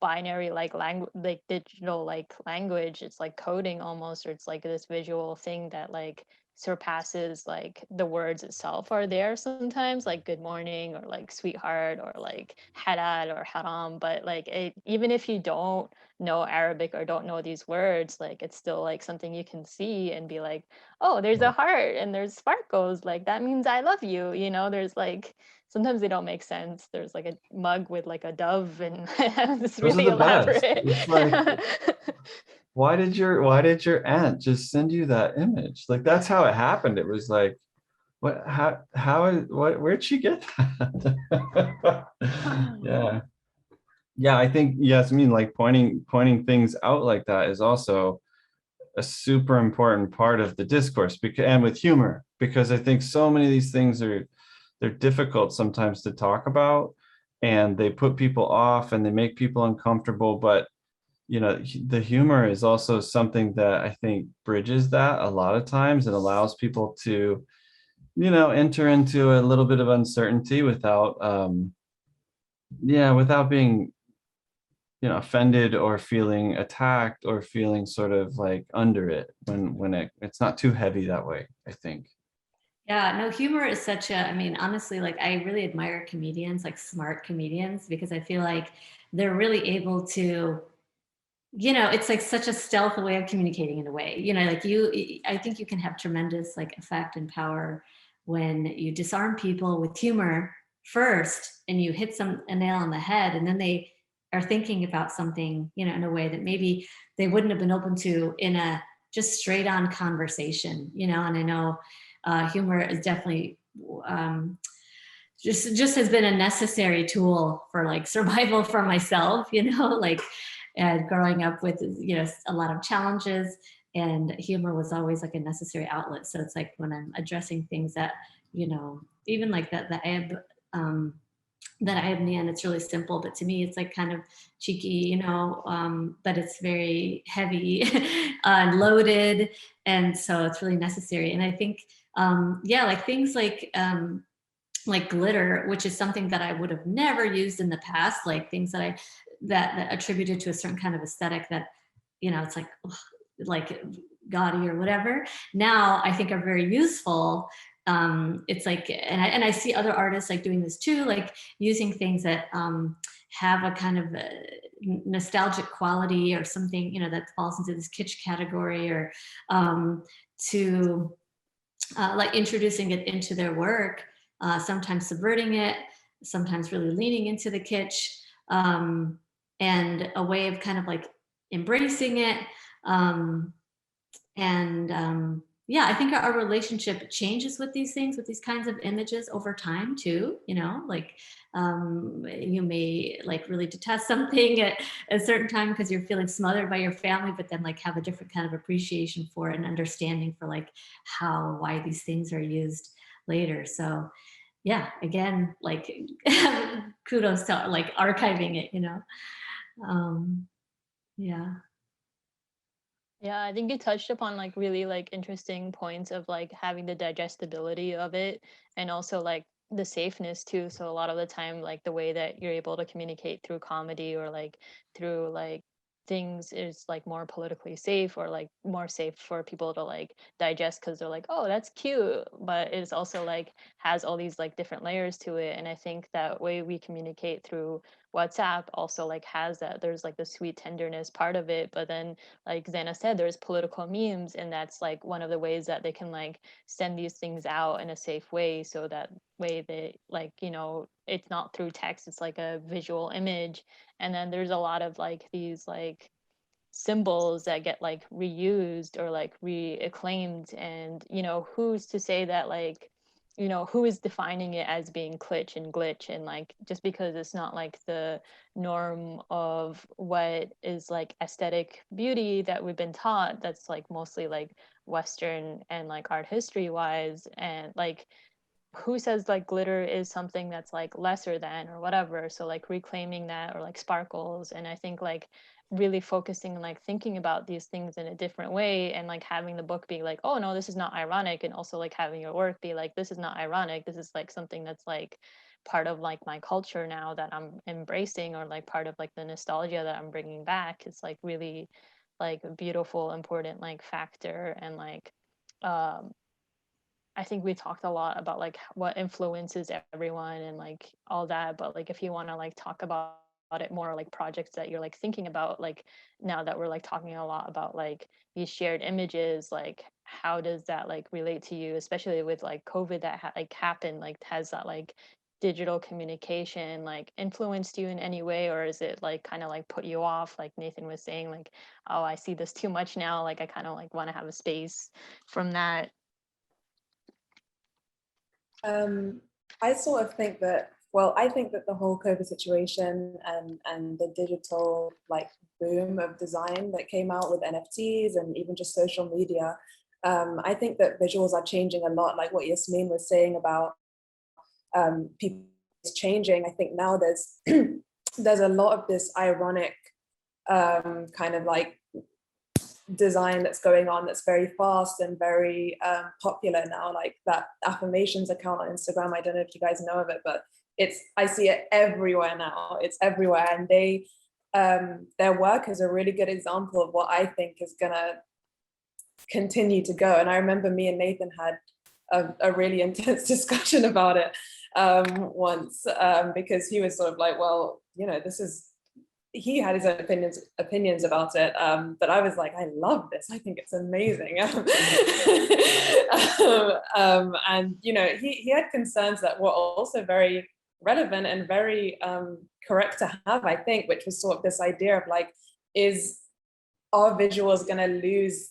binary like language, like digital like language. It's like coding almost, or it's like this visual thing that like surpasses like the words itself are there sometimes, like good morning or like sweetheart or like halal or haram. But like even if you don't know Arabic or don't know these words, like it's still like something you can see and be like, oh, there's a heart and there's sparkles, like that means I love you, you know. There's like, sometimes they don't make sense. There's like a mug with like a dove and it's Those are really the best. elaborate. It's like, why did your aunt just send you that image? Like that's how it happened. It was like, where'd she get that? Yeah. Yeah, I think Yasmine, like pointing things out like that is also a super important part of the discourse, because and with humor, because I think so many of these things they're difficult sometimes to talk about, and they put people off and they make people uncomfortable. But you know, the humor is also something that I think bridges that a lot of times and allows people to, you know, enter into a little bit of uncertainty without without being, you know, offended or feeling attacked or feeling sort of like under it when it's not too heavy that way, I think. Yeah, no, humor is such a, I mean, honestly, like I really admire comedians, like smart comedians, because I feel like they're really able to, you know, it's like such a stealth way of communicating in a way, you know, like I think you can have tremendous like effect and power when you disarm people with humor first and you hit a nail on the head, and then they are thinking about something, you know, in a way that maybe they wouldn't have been open to in a just straight on conversation, you know. And I know humor is definitely just has been a necessary tool for like survival for myself, you know, like and growing up with, you know, a lot of challenges, and humor was always like a necessary outlet. So it's like when I'm addressing things that, you know, even like the ebb that I have in the end, it's really simple, but to me it's like kind of cheeky, you know, but it's very heavy and loaded, and so it's really necessary. And I think yeah, like things like glitter, which is something that I would have never used in the past, like things that that attributed to a certain kind of aesthetic that, you know, it's like ugh, like gaudy or whatever, now I think are very useful. It's like, and I see other artists like doing this too, like using things that have a kind of nostalgic quality or something, you know, that falls into this kitsch category, or to like introducing it into their work, sometimes subverting it, sometimes really leaning into the kitsch, and a way of kind of like embracing it. And yeah, I think our relationship changes with these things, with these kinds of images over time too, you know, like you may like really detest something at a certain time because you're feeling smothered by your family, but then like have a different kind of appreciation for it and understanding for like why these things are used later. So yeah, again, like kudos to like archiving it, you know. Yeah. Yeah, I think you touched upon like really like interesting points of like having the digestibility of it, and also like the safeness too. So a lot of the time, like the way that you're able to communicate through comedy or like through like things is like more politically safe, or like more safe for people to like digest because they're like, oh, that's cute, but it's also like has all these like different layers to it. And I think that way we communicate through WhatsApp also like has that, there's like the sweet tenderness part of it, but then like Zeina said, there's political memes, and that's like one of the ways that they can like send these things out in a safe way, so that way they like, you know, it's not through text, it's like a visual image. And then there's a lot of like these like symbols that get like reused or like reacclaimed, and you know, who's to say that like, you know, who is defining it as being glitch and glitch, and like just because it's not like the norm of what is like aesthetic beauty that we've been taught, that's like mostly like Western and like art history wise, and like who says like glitter is something that's like lesser than or whatever. So like reclaiming that, or like sparkles. And I think like really focusing on like thinking about these things in a different way, and like having the book be like, oh no, this is not ironic, and also like having your work be like, this is not ironic, this is like something that's like part of like my culture now that I'm embracing, or like part of like the nostalgia that I'm bringing back. It's like really like a beautiful important like factor, and like um I think we talked a lot about like what influences everyone and like all that, but like if you want to like talk about it more, like projects that you're like thinking about, like now that we're like talking a lot about like these shared images, like how does that like relate to you, especially with like COVID that like happened, like has that like digital communication like influenced you in any way, or is it like kind of like put you off, like Nathan was saying, like, oh, I see this too much now, like I kind of like want to have a space from that? I sort of think that, well, I think that the whole COVID situation and the digital like boom of design that came out with NFTs and even just social media, I think that visuals are changing a lot, like what Yasmine was saying about people changing. I think now there's there's a lot of this ironic kind of like design that's going on that's very fast and very popular now, like that affirmations account on Instagram. I don't know if you guys know of it, but I see it everywhere now. It's everywhere, and they their work is a really good example of what I think is gonna continue to go. And I remember me and Nathan had a really intense discussion about it once, because he was sort of like, well, you know, he had his opinions about it, but I was like, I love this. I think it's amazing. And you know, he had concerns that were also very relevant and very correct to have, I think, which was sort of this idea of like, is our visuals going to lose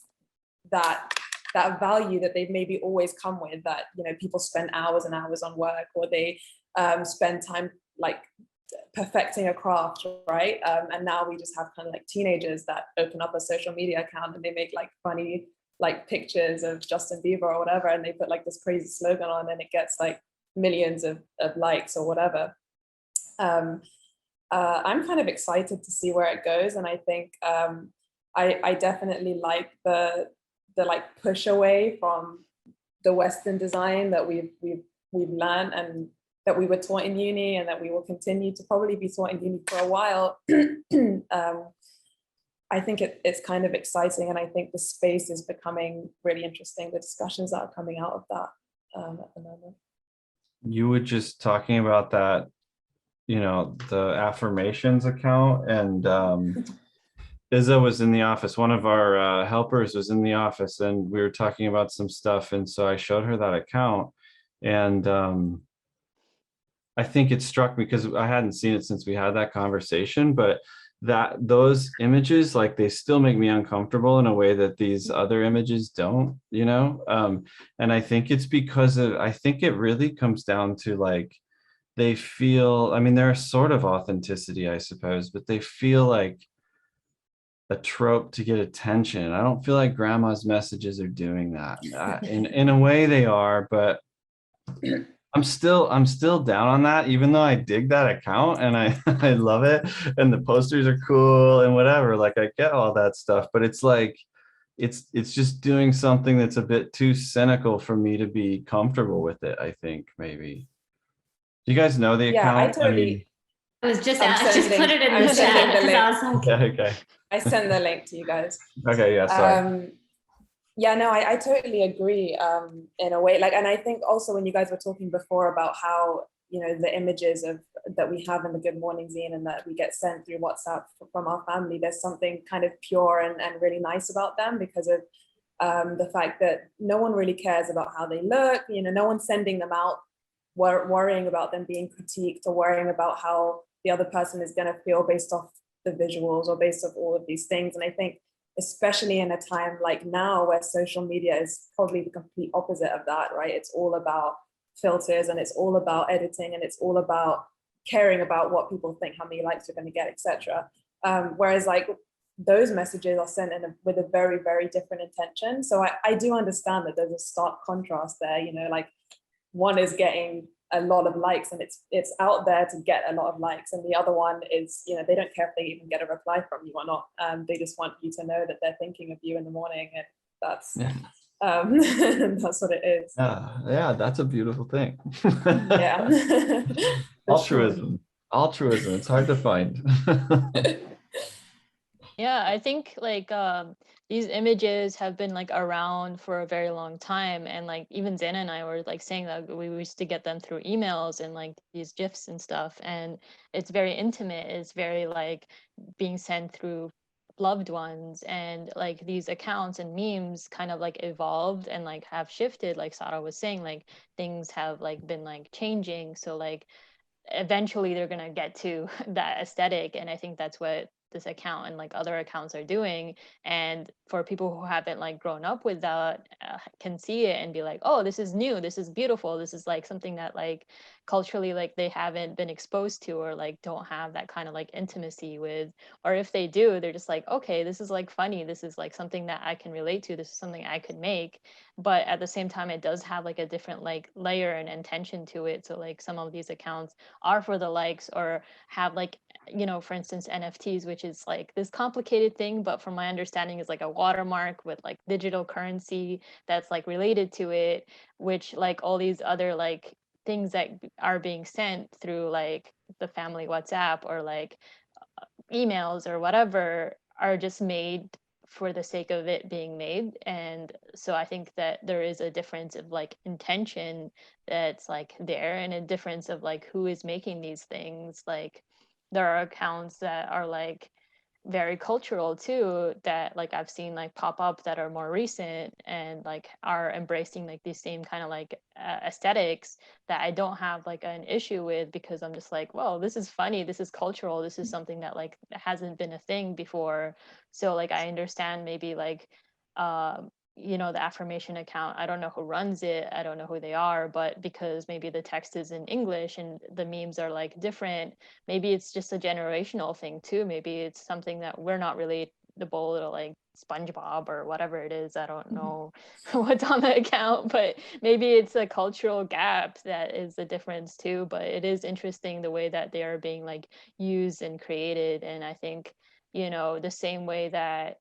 that value that they've maybe always come with, that, you know, people spend hours and hours on work, or they spend time like perfecting a craft, right? And now we just have kind of like teenagers that open up a social media account and they make like funny like pictures of Justin Bieber or whatever, and they put like this crazy slogan on and it gets like millions of likes or whatever. I'm kind of excited to see where it goes, and I think I definitely like the like push away from the Western design that we've learned and that we were taught in uni, and that we will continue to probably be taught in uni for a while. I think it's kind of exciting, and I think the space is becoming really interesting, the discussions that are coming out of that at the moment. You were just talking about that, you know, the affirmations account, and Izza was in the office. One of our helpers was in the office, and we were talking about some stuff, and so I showed her that account, and I think it struck me because I hadn't seen it since we had that conversation, but those images, like, they still make me uncomfortable in a way that these other images don't, you know? And I think it's because I think it really comes down to like, they feel, I mean, they're a sort of authenticity, I suppose, but they feel like a trope to get attention. I don't feel like grandma's messages are doing that. In a way they are, but I'm still down on that, even though I dig that account and I I love it, and the posters are cool and whatever. Like, I get all that stuff, but it's like it's just doing something that's a bit too cynical for me to be comfortable with it, I think. Maybe. Do you guys know the account? Yeah, I totally. I was just I'm just sending- put it in I'm the sending chat the because I link. was like, Okay. I send the link to you guys. Okay, yeah, sorry. Yeah, no, I totally agree in a way. Like, and I think also when you guys were talking before about how, you know, the images that we have in the Good Morning Zine and that we get sent through WhatsApp from our family, there's something kind of pure and really nice about them because of the fact that no one really cares about how they look. You know, no one's sending them out worrying about them being critiqued or worrying about how the other person is going to feel based off the visuals or based off all of these things. And I think especially in a time like now where social media is probably the complete opposite of that, right? It's all about filters and it's all about editing and it's all about caring about what people think, how many likes you're going to get, etc. Whereas like those messages are sent with a very, very different intention. So I do understand that there's a stark contrast there, you know, like one is getting a lot of likes and it's out there to get a lot of likes, and the other one is, you know, they don't care if they even get a reply from you or not. They just want you to know that they're thinking of you in the morning, and that's that's what it is. Yeah, that's a beautiful thing. Yeah. Altruism. Altruism. It's hard to find. Yeah, I think like these images have been like around for a very long time, and like even Zana and I were like saying that we used to get them through emails and like these GIFs and stuff, and it's very intimate. It's very like being sent through loved ones, and like these accounts and memes kind of like evolved and like have shifted, like Sarah was saying, like things have like been like changing. So like eventually they're going to get to that aesthetic, and I think that's what this account and like other accounts are doing. And for people who haven't like grown up with that, can see it and be like, oh, this is new, this is beautiful, this is like something that like culturally like they haven't been exposed to, or like don't have that kind of like intimacy with, or if they do, they're just like, okay, this is like funny, this is like something that I can relate to, this is something I could make. But at the same time, it does have like a different like layer and intention to it. So like some of these accounts are for the likes, or have like, you know, for instance, NFTs, which is like this complicated thing, but from my understanding is like a watermark with like digital currency that's like related to it, which like all these other like things that are being sent through like the family WhatsApp or like emails or whatever are just made for the sake of it being made. And so I think that there is a difference of like intention that's like there, and a difference of like who is making these things. Like there are accounts that are like very cultural too, that like I've seen like pop up that are more recent and like are embracing like these same kind of like aesthetics that I don't have like an issue with, because I'm just like, well, this is funny, this is cultural, this is something that like hasn't been a thing before. So like I understand maybe like you know, the affirmation account, I don't know who runs it, I don't know who they are, but because maybe the text is in English and the memes are like different, maybe it's just a generational thing too. Maybe it's something that we're not relatable to, like SpongeBob or whatever it is. I don't know what's on the account, but maybe it's a cultural gap that is the difference too. But it is interesting the way that they are being like used and created. And I think, you know, the same way that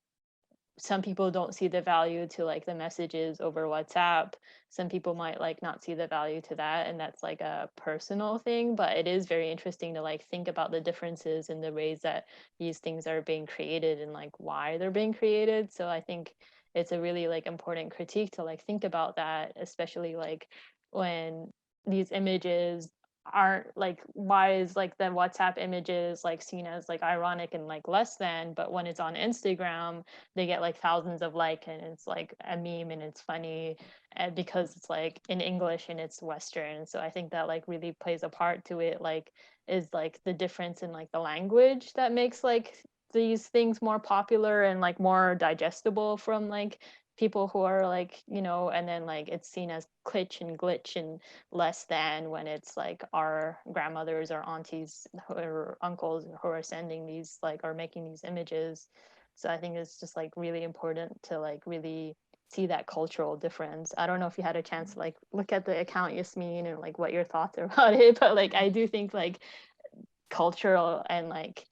some people don't see the value to like the messages over WhatsApp. Some people might like not see the value to that, and that's like a personal thing. But it is very interesting to like think about the differences in the ways that these things are being created and like why they're being created. So I think it's a really like important critique to like think about that, especially like when these images aren't like, why is like the WhatsApp images like seen as like ironic and like less than, but when it's on Instagram they get like thousands of like, and it's like a meme and it's funny, and because it's like in English and it's Western. So I think that like really plays a part to it, like is like the difference in like the language that makes like these things more popular and like more digestible from like people who are like, you know, and then like it's seen as glitch and glitch and less than when it's like our grandmothers or aunties or uncles who are sending these like or making these images. So I think it's just like really important to like really see that cultural difference. I don't know if you had a chance to like look at the account, Yasmine, and like what your thoughts are about it, but like I do think like cultural and like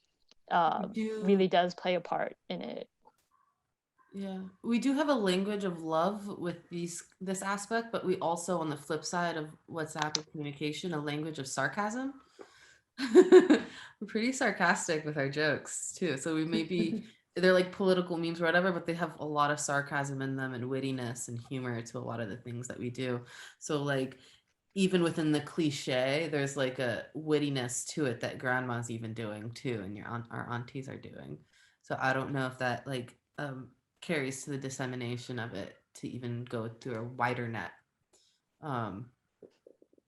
We do, really does play a part in it. yeah, we do have a language of love with this aspect, but we also, on the flip side of WhatsApp and communication, a language of sarcasm. We're pretty sarcastic with our jokes too. So we may be, they're like political memes or whatever, but they have a lot of sarcasm in them and wittiness and humor to a lot of the things that we do. So like even within the cliche, there's like a wittiness to it that grandma's even doing too, and our aunties are doing. So I don't know if that like carries to the dissemination of it to even go through a wider net um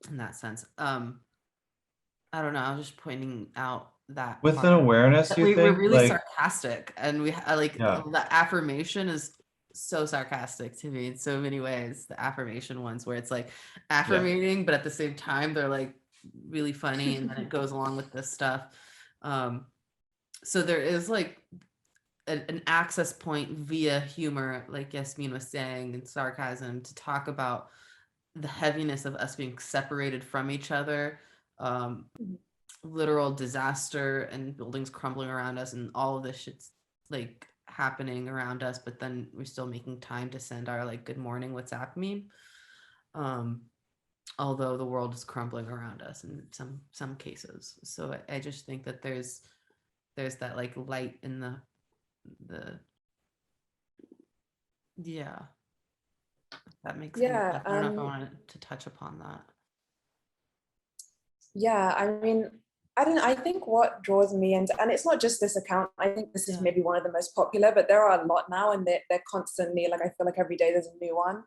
in that sense. I don't know. I was just pointing out that With an part. awareness, That you we're think really like, sarcastic, and we like yeah, the affirmation is so sarcastic to me in so many ways. The affirmation ones where it's like yeah. affirmating, but at the same time they're like really funny, and then it goes along with this stuff. Um, so there is like an access point via humor, like Yasmine was saying, and sarcasm to talk about the heaviness of us being separated from each other, um, literal disaster and buildings crumbling around us and all of this shit's like happening around us, but then we're still making time to send our like good morning WhatsApp meme. Um, although the world is crumbling around us in some cases. So I just think that there's that like light in the yeah, that makes Yeah, sense. I don't know if I wanted to touch upon that. Yeah, I mean, I think what draws me into, and it's not just this account, I think this is Yeah. maybe one of the most popular, but there are a lot now, and they're constantly, like, I feel like every day there's a new one.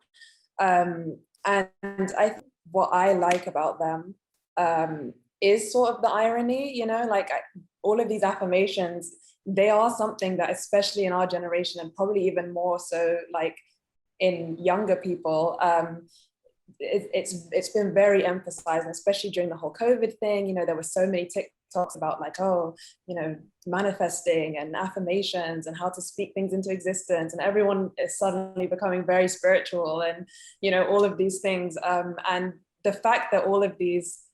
And I think what I like about them is sort of the irony, you know, like all of these affirmations, they are something that, especially in our generation, and probably even more so like in younger people, it's been very emphasized, and especially during the whole COVID thing, you know, there were so many TikToks about like, oh, you know, manifesting and affirmations and how to speak things into existence, and everyone is suddenly becoming very spiritual, and you know, all of these things, and the fact that all of these,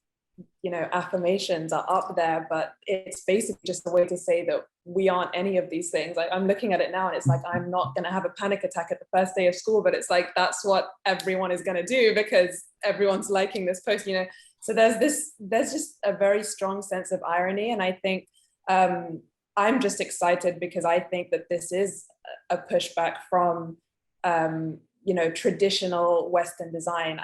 you know, affirmations are up there, but it's basically just a way to say that we aren't any of these things. Like, I'm looking at it now and it's like, I'm not going to have a panic attack at the first day of school, but it's like, that's what everyone is going to do because everyone's liking this post, you know. So there's just a very strong sense of irony. And I think I'm just excited because I think that this is a pushback from you know, traditional Western design.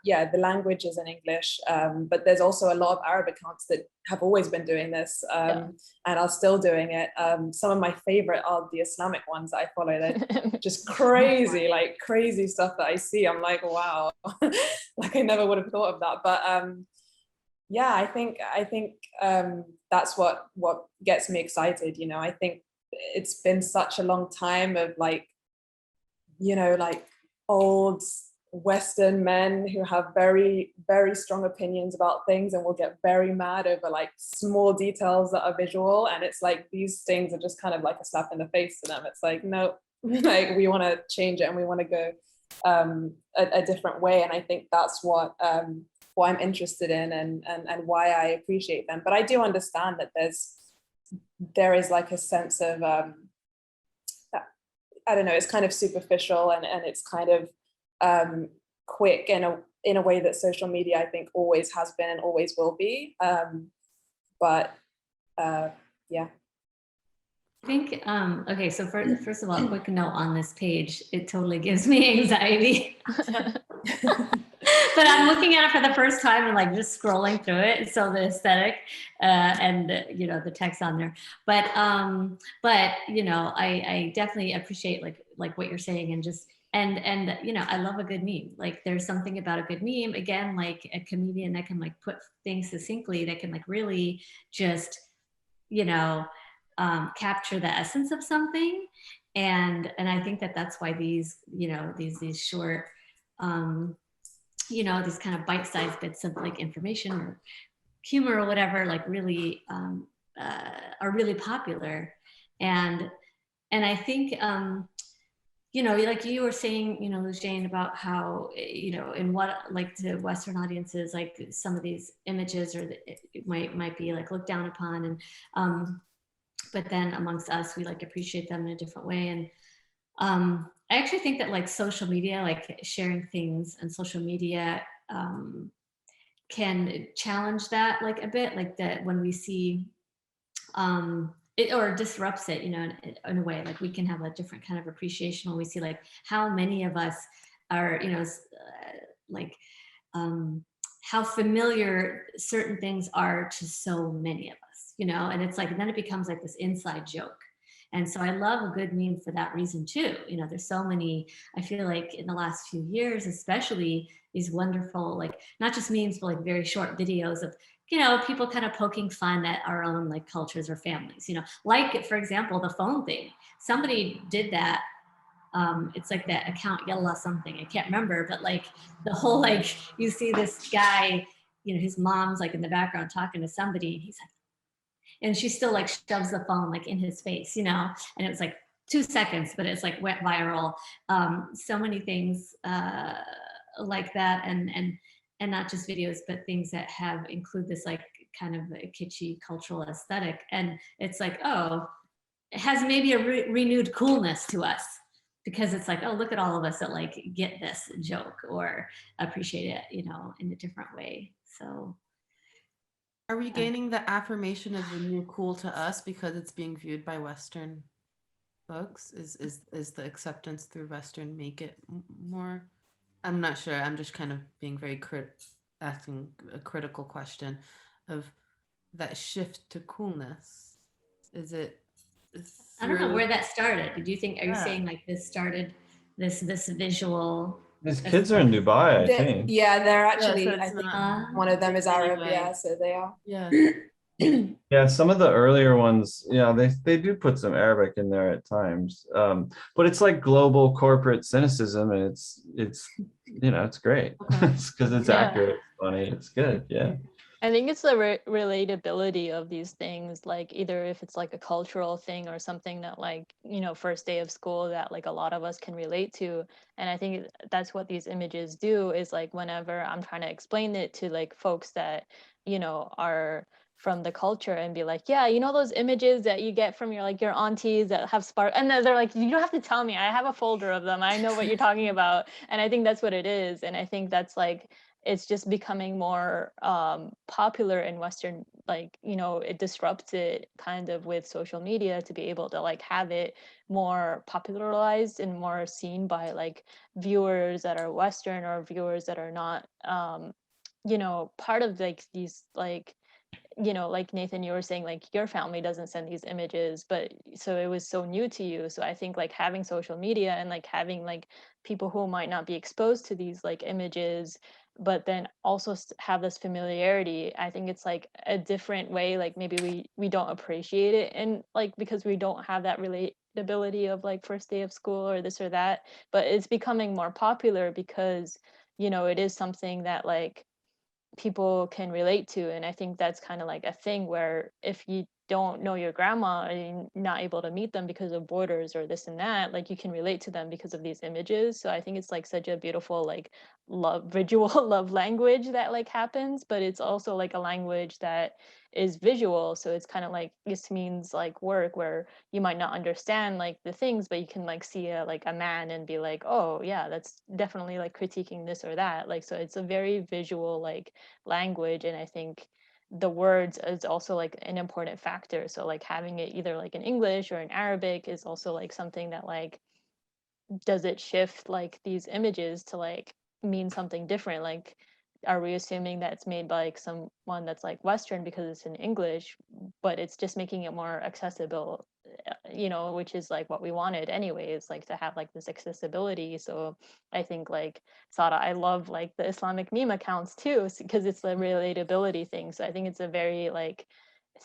Yeah, the language is in English, but there's also a lot of Arab accounts that have always been doing this, and are still doing it. Some of my favorite are the Islamic ones that I follow. They're just crazy, like crazy stuff that I see. I'm like, wow, like I never would have thought of that. But yeah, I think that's what gets me excited. You know, I think it's been such a long time of like, you know, like old Western men who have very, very strong opinions about things and will get very mad over like small details that are visual. And it's like, these things are just kind of like a slap in the face to them. It's like, no, like we want to change it and we want to go a different way. And I think that's what I'm interested in, and why I appreciate them. But I do understand that there is like a sense of, I don't know, it's kind of superficial, and it's kind of quick in a way that social media, I think, always has been and always will be. But yeah. I think, okay, so first of all, a quick note on this page, it totally gives me anxiety. But I'm looking at it for the first time and like just scrolling through it. So the aesthetic and you know, the text on there. But you know, I definitely appreciate like what you're saying, and just and you know, I love a good meme. Like, there's something about a good meme. Again, like a comedian that can like put things succinctly, that can like really just, you know, capture the essence of something. And I think that that's why these, you know, these short, you know, these kind of bite-sized bits of like information or humor or whatever, like really are really popular. And I think, you know, like you were saying, you know, Loujain, about how, you know, in what, like, to Western audiences, like some of these images or it might be like looked down upon, and but then amongst us, we like appreciate them in a different way. And I actually think that like social media, like sharing things on social media, can challenge that like a bit, like that when we see it, or disrupts it, you know, in a way, like we can have a different kind of appreciation when we see like how many of us are, you know, like how familiar certain things are to so many of us, you know, and it's like, and then it becomes like this inside joke. And so I love a good meme for that reason too. You know, there's so many, I feel like in the last few years, especially, these wonderful, like not just memes, but like very short videos of, you know, people kind of poking fun at our own like cultures or families, you know, like for example, the phone thing. Somebody did that. It's like that account Yalla something, I can't remember, but like the whole, like you see this guy, you know, his mom's like in the background talking to somebody, and he's like, and she still like shoves the phone like in his face, you know, and it was like 2 seconds, but it's like went viral. So many things like that, and not just videos, but things that have include this like kind of a kitschy cultural aesthetic. And it's like, oh, it has maybe a renewed coolness to us, because it's like, oh, look at all of us that like get this joke or appreciate it, you know, in a different way. So are we gaining the affirmation of the new cool to us because it's being viewed by Western books? Is the acceptance through Western make it more? I'm not sure. I'm just kind of being very asking a critical question of that shift to coolness. Is it I don't know through? where that started. Did you think, are you Yeah. saying like this started this visual? His kids are in Dubai, I think. Yeah, they're Yeah, actually, so I it's think not one of them is Arab, anyway. yeah, so they are. Yeah. Yeah, some of the earlier ones, they do put some Arabic in there at times. But it's like global corporate cynicism, and it's it's great. Okay. It's because it's Yeah. accurate, it's funny, it's good. Yeah. I think it's the relatability of these things, like either if it's like a cultural thing or something that like, first day of school that like a lot of us can relate to. And I think that's what these images do is like whenever I'm trying to explain it to like folks that, are from the culture and be like, yeah, those images that you get from your aunties that have spark, and then they're like, you don't have to tell me, I have a folder of them, I know what you're talking about. And I think that's what it is. And I think that's like, it's just becoming more popular in Western, like, it disrupts it kind of with social media to be able to like have it more popularized and more seen by like viewers that are Western or viewers that are not, part of like these like, like Nathan, you were saying like your family doesn't send these images, but so it was so new to you. So I think like having social media and like having like people who might not be exposed to these like images, but then also have this familiarity, I think it's like a different way. Like maybe we don't appreciate it, and like because we don't have that relatability of like first day of school or this or that, but it's becoming more popular because it is something that like people can relate to. And I think that's kind of like a thing where if you don't know your grandma and you're not able to meet them because of borders or this and that, like you can relate to them because of these images. So I think it's like such a beautiful like love visual love language that like happens, but it's also like a language that is visual. So it's kind of like this means like work where you might not understand like the things, but you can like see a man and be like, oh yeah, that's definitely like critiquing this or that. Like, so it's a very visual like language. And I think the words is also like an important factor. So like having it either like in English or in Arabic is also like something that like, does it shift like these images to like mean something different? Like, are we assuming that it's made by like someone that's like Western because it's in English, but it's just making it more accessible, which is like what we wanted anyways, like to have like this accessibility. So I think like Sada, I love like the Islamic meme accounts too, because it's the relatability thing. So I think it's a very like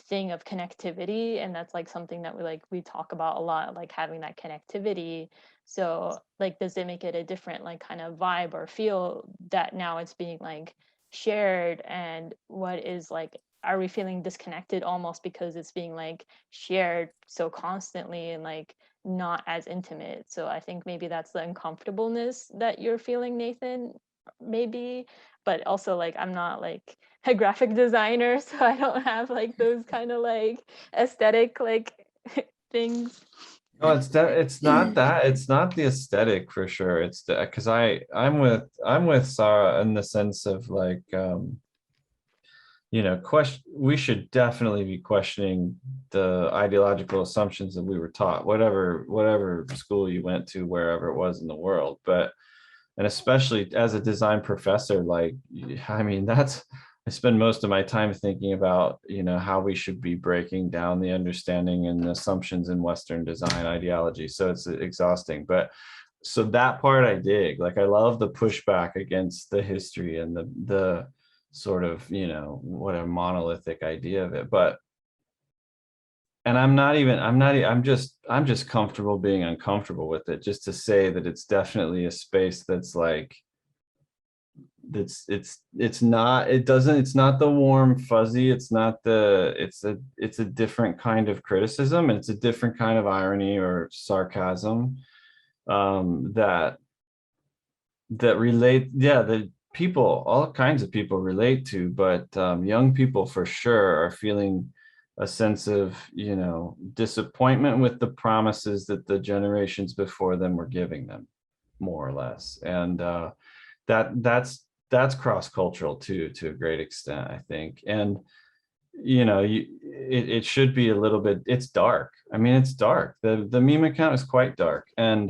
thing of connectivity, and that's like something that we talk about a lot, like having that connectivity. So like, does it make it a different like kind of vibe or feel that now it's being like shared? And what is like, are we feeling disconnected almost because it's being like shared so constantly and like not as intimate? So I think maybe that's the uncomfortableness that you're feeling, Nathan, maybe. But also like, I'm not like a graphic designer, so I don't have like those kind of like aesthetic like things. No, it's not that. It's not the aesthetic for sure. It's the because I'm with Sarah in the sense of like we should definitely be questioning the ideological assumptions that we were taught, whatever school you went to, wherever it was in the world. But and especially as a design professor, like I mean, I spend most of my time thinking about how we should be breaking down the understanding and assumptions in Western design ideology. So it's exhausting, but so that part I dig. Like I love the pushback against the history and the sort of what a monolithic idea of it. But and I'm just comfortable being uncomfortable with it, just to say that it's definitely a space that's like it's not the warm fuzzy, it's a different kind of criticism, and it's a different kind of irony or sarcasm that relate, that people, all kinds of people relate to, but young people for sure are feeling a sense of disappointment with the promises that the generations before them were giving them, more or less. And that's cross-cultural too, to a great extent, I think. And it should be a little bit, it's dark. I mean, it's dark. The meme account is quite dark, and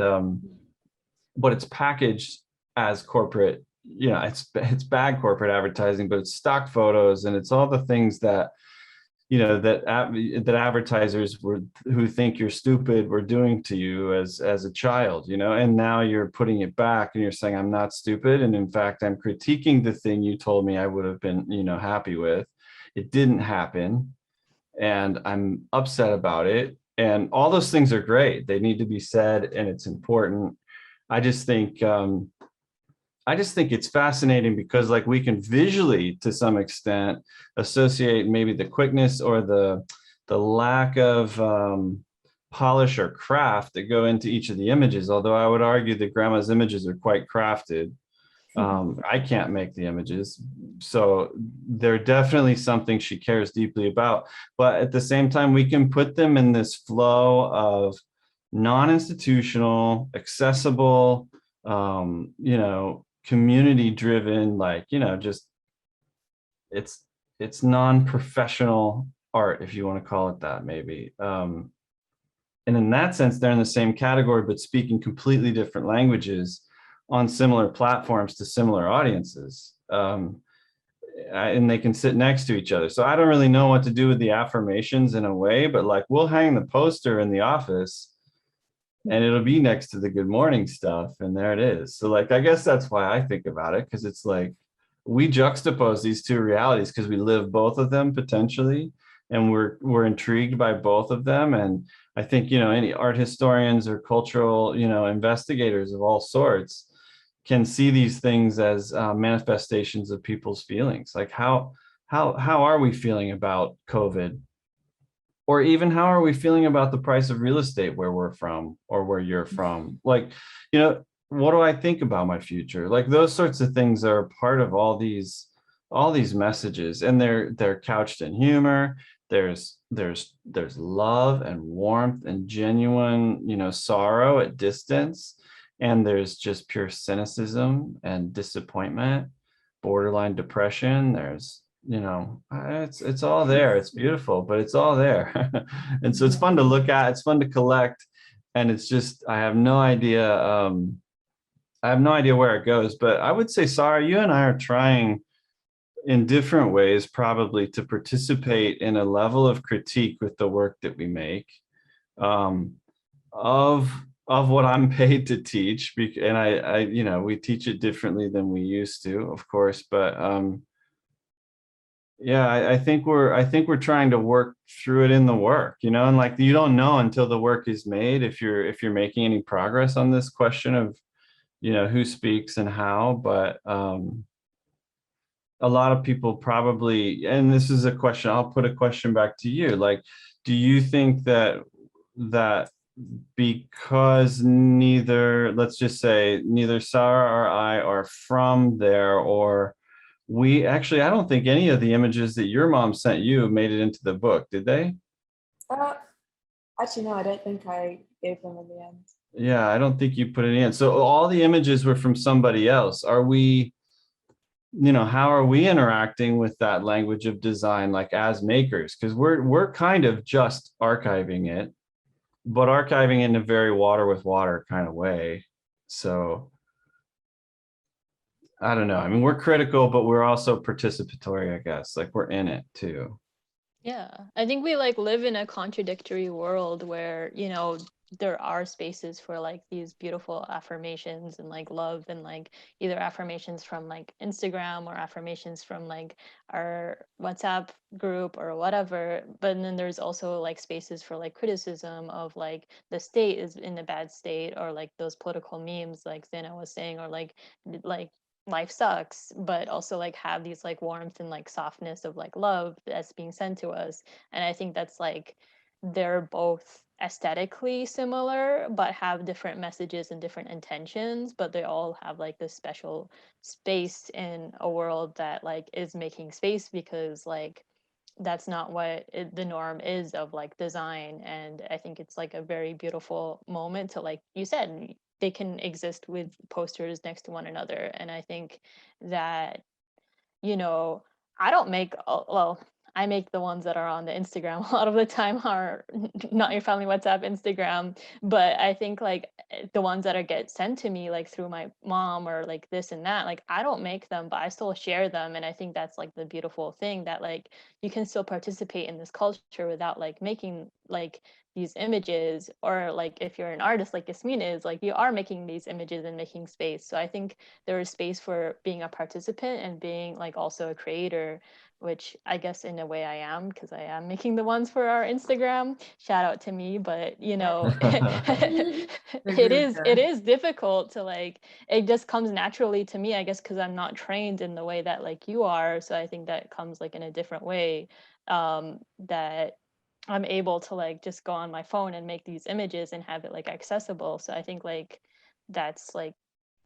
but it's packaged as corporate, it's bad corporate advertising, but it's stock photos, and it's all the things that that advertisers who think you're stupid were doing to you as a child, and now you're putting it back and you're saying, I'm not stupid, and in fact I'm critiquing the thing you told me I would have been happy with. It didn't happen, and I'm upset about it, and all those things are great. They need to be said, and it's important. I just think it's fascinating because, like, we can visually, to some extent, associate maybe the quickness or the lack of polish or craft that go into each of the images. Although I would argue that Grandma's images are quite crafted. I can't make the images, so they're definitely something she cares deeply about. But at the same time, we can put them in this flow of non-institutional, accessible, community driven, just it's non-professional art, if you want to call it that, maybe. And in that sense, they're in the same category, but speaking completely different languages on similar platforms to similar audiences. And they can sit next to each other. So I don't really know what to do with the affirmations in a way, but like, we'll hang the poster in the office and it'll be next to the good morning stuff, and there it is. So like, I guess that's why I think about it, because it's like we juxtapose these two realities because we live both of them potentially, and we're intrigued by both of them. And I think any art historians or cultural investigators of all sorts can see these things as manifestations of people's feelings. Like how are we feeling about COVID? Or even how are we feeling about the price of real estate where we're from or where you're from? Like, what do I think about my future? Like, those sorts of things are part of all these messages, and they're couched in humor. There's love and warmth and genuine, sorrow at distance. And there's just pure cynicism and disappointment, borderline depression. There's it's all there. It's beautiful, but it's all there. And so it's fun to look at, it's fun to collect, and it's just, I have no idea where it goes. But I would say, Sarah, you and I are trying in different ways probably to participate in a level of critique with the work that we make, of what I'm paid to teach. And I we teach it differently than we used to, of course, but yeah, I think we're trying to work through it in the work, and like, you don't know until the work is made if you're making any progress on this question of who speaks and how. But a lot of people probably, and this is a question, I'll put a question back to you, like, do you think that because let's just say neither Sarah or I are from there, or I don't think any of the images that your mom sent you made it into the book, did they? Actually, no, I don't think I gave them in the end. Yeah, I don't think you put it in. So all the images were from somebody else. Are we, how are we interacting with that language of design, like as makers? Because we're kind of just archiving it, but archiving it in a very water with water kind of way. So I don't know. I mean, we're critical, but we're also participatory, I guess. Like, we're in it too. Yeah, I think we like live in a contradictory world where, there are spaces for like these beautiful affirmations and like love, and like either affirmations from like Instagram or affirmations from like our WhatsApp group or whatever. But then there's also like spaces for like criticism of like the state is in a bad state, or like those political memes like Zeina was saying, or like life sucks, but also like have these like warmth and like softness of like love that's being sent to us. And I think that's like, they're both aesthetically similar but have different messages and different intentions, but they all have like this special space in a world that like is making space, because like that's not what the norm is of like design. And I think it's like a very beautiful moment to, like you said, they can exist with posters next to one another. And I think that, I don't make, well, I make the ones that are on the Instagram a lot of the time are not your family WhatsApp Instagram, but I think like the ones that are get sent to me like through my mom or like this and that, like I don't make them, but I still share them. And I think that's like the beautiful thing, that like you can still participate in this culture without like making like these images, or like if you're an artist like Yasmine is, like you are making these images and making space. So I think there is space for being a participant and being like also a creator, which I guess in a way I am, because I am making the ones for our Instagram. Shout out to me, but you know, it is difficult to like, it just comes naturally to me, I guess, because I'm not trained in the way that like you are. So I think that comes like in a different way, that I'm able to like just go on my phone and make these images and have it like accessible. So I think like that's like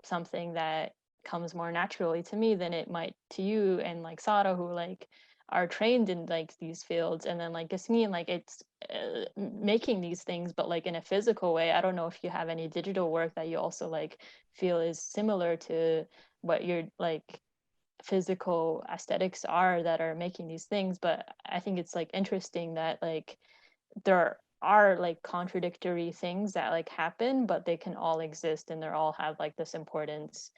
something that comes more naturally to me than it might to you and like Sara, who like are trained in like these fields. And then like Yasmine, like it's making these things, but like in a physical way. I don't know if you have any digital work that you also like feel is similar to what your like physical aesthetics are that are making these things. But I think it's like interesting that like there are like contradictory things that like happen, but they can all exist and they all have like this importance.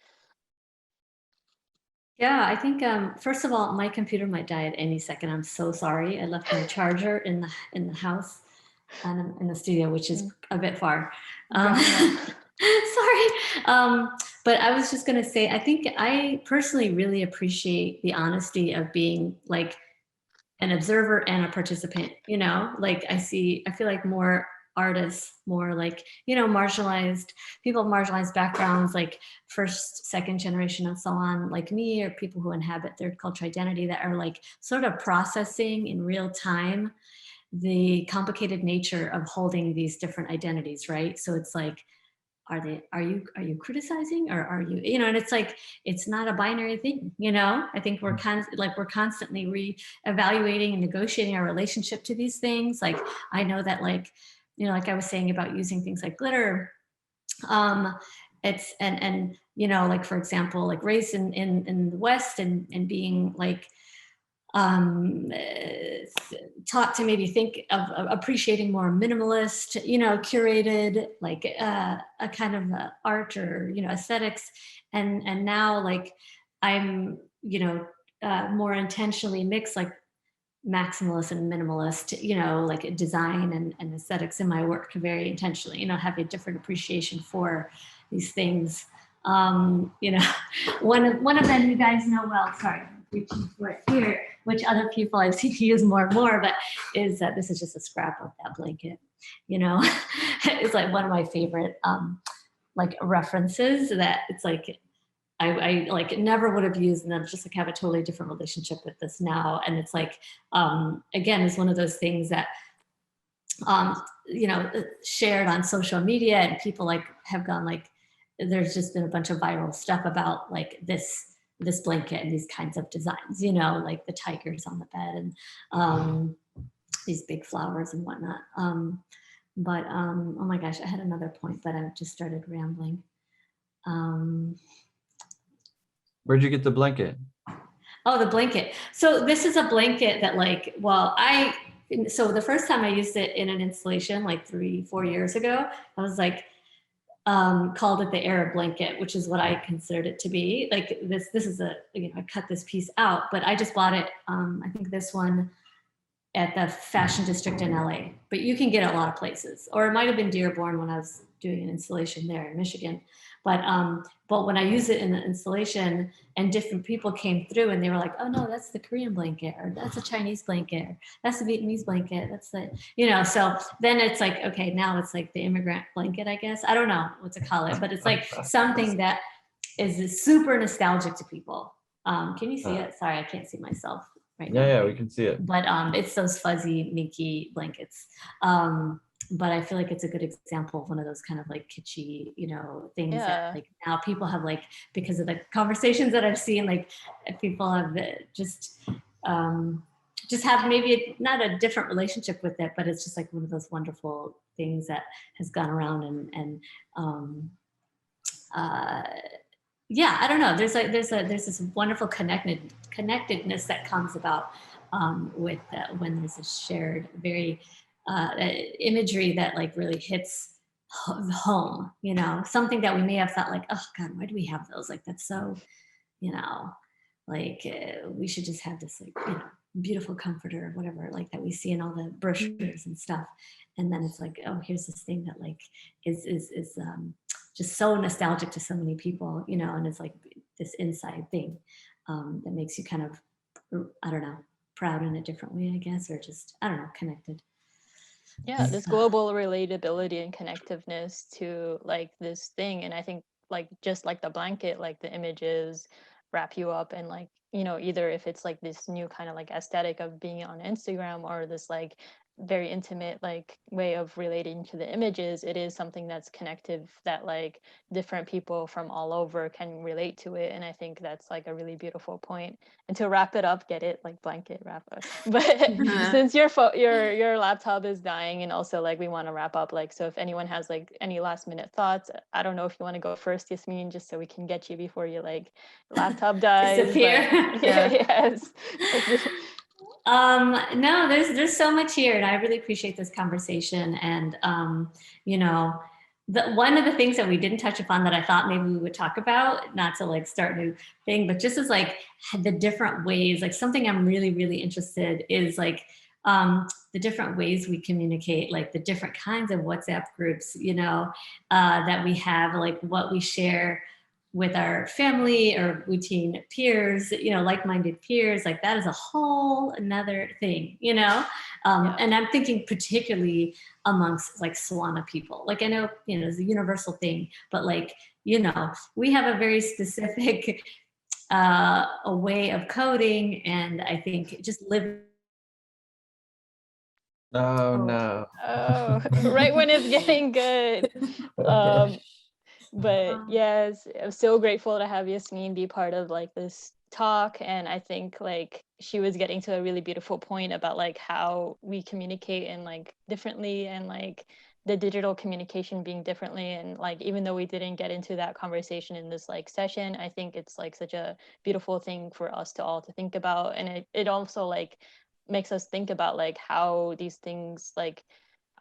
Yeah, I think first of all, my computer might die at any second. I'm so sorry. I left my charger in the house and in the studio, which is a bit far. Sorry. But I was just gonna say, I think I personally really appreciate the honesty of being like an observer and a participant, you know, like I feel like more artists, more like, you know, marginalized people, marginalized backgrounds, like first, second generation and so on, like me, or people who inhabit third culture identity, that are like sort of processing in real time the complicated nature of holding these different identities, right? So it's like, are you criticizing, or are you, you know, and it's like, it's not a binary thing, you know. I think we're constantly re-evaluating and negotiating our relationship to these things. Like I know that, like, you know, like I was saying about using things like glitter, it's and you know, like for example, like race in the West, and being like taught to maybe think of appreciating more minimalist, you know, curated, like a kind of art, or, you know, aesthetics. And now like I'm, you know, more intentionally mix like maximalist and minimalist, you know, like design and aesthetics in my work very intentionally, you know, have a different appreciation for these things. You know, one of them you guys know well, sorry, reaching for it here, which other people I've seen use more and more, but is that this is just a scrap of that blanket, you know. It's like one of my favorite like references, that it's like I like never would have used, and I'm just like have a totally different relationship with this now. And it's like, again, it's one of those things that, you know, shared on social media, and people like have gone like, there's just been a bunch of viral stuff about like this blanket and these kinds of designs, you know, like the tigers on the bed and these big flowers and whatnot. But oh my gosh, I had another point, but I just started rambling. Where'd you get the blanket? Oh, the blanket. So this is a blanket that like, well, so the first time I used it in an installation like 3-4 years ago, I was like, called it the Arab blanket, which is what I considered it to be. Like this is a, you know, I cut this piece out, but I just bought it. I think this one at the fashion district in LA, but you can get it a lot of places, or it might've been Dearborn when I was doing an installation there in Michigan. But when I used it in the installation and different people came through and they were like, oh no, that's the Korean blanket, or that's a Chinese blanket, or that's the Vietnamese blanket, that's the, you know, so then it's like, okay, now it's like the immigrant blanket, I guess. I don't know what to call it, but it's like something that is super nostalgic to people. Can you see it? Sorry, I can't see myself right now. Yeah, we can see it. But it's those fuzzy, minky blankets. But I feel like it's a good example of one of those kind of like kitschy, you know, things that like now people have like, because of the conversations that I've seen, like people have just have maybe not a different relationship with it, but it's just like one of those wonderful things that has gone around and yeah, I don't know. There's this wonderful connectedness that comes about with when there's a shared, very imagery that like really hits home, you know, something that we may have thought like, oh God, why do we have those? Like, that's so, you know, like we should just have this like, you know, beautiful comforter or whatever, like that we see in all the brochures and stuff. And then it's like, oh, here's this thing that like is just so nostalgic to so many people, you know, and it's like this inside thing that makes you kind of, I don't know, proud in a different way, I guess, or just, I don't know, connected. Yeah, this global relatability and connectiveness to like this thing. And I think like just like the blanket, like the images wrap you up, and like, you know, either if it's like this new kind of like aesthetic of being on Instagram, or this like very intimate like way of relating to the images, it is something that's connective, that like different people from all over can relate to it. And I think that's like a really beautiful point. And to wrap it up, get it, like blanket wrap up. But since your laptop is dying, and also like we want to wrap up, like, so if anyone has like any last minute thoughts, I don't know if you want to go first, Yasmine, just so we can get you before you like laptop dies. Disappear. Yes. No, there's so much here, and I really appreciate this conversation. And you know, one of the things that we didn't touch upon that I thought maybe we would talk about, not to like start a new thing, but just as like the different ways, like something I'm really, really interested is like the different ways we communicate, like the different kinds of WhatsApp groups, you know, that we have, like what we share with our family or routine peers, you know, like-minded peers, like that is a whole another thing, you know? And I'm thinking particularly amongst like Swana people. Like I know, you know, it's a universal thing, but like, you know, we have a very specific a way of coding, and I think just live. Oh no. Oh, right when it's getting good. But yes, I'm so grateful to have Yasmine be part of like this talk. And I think like she was getting to a really beautiful point about like how we communicate and like differently, and like the digital communication being differently. And like, even though we didn't get into that conversation in this like session, I think it's like such a beautiful thing for us to all to think about. And it also like makes us think about like how these things like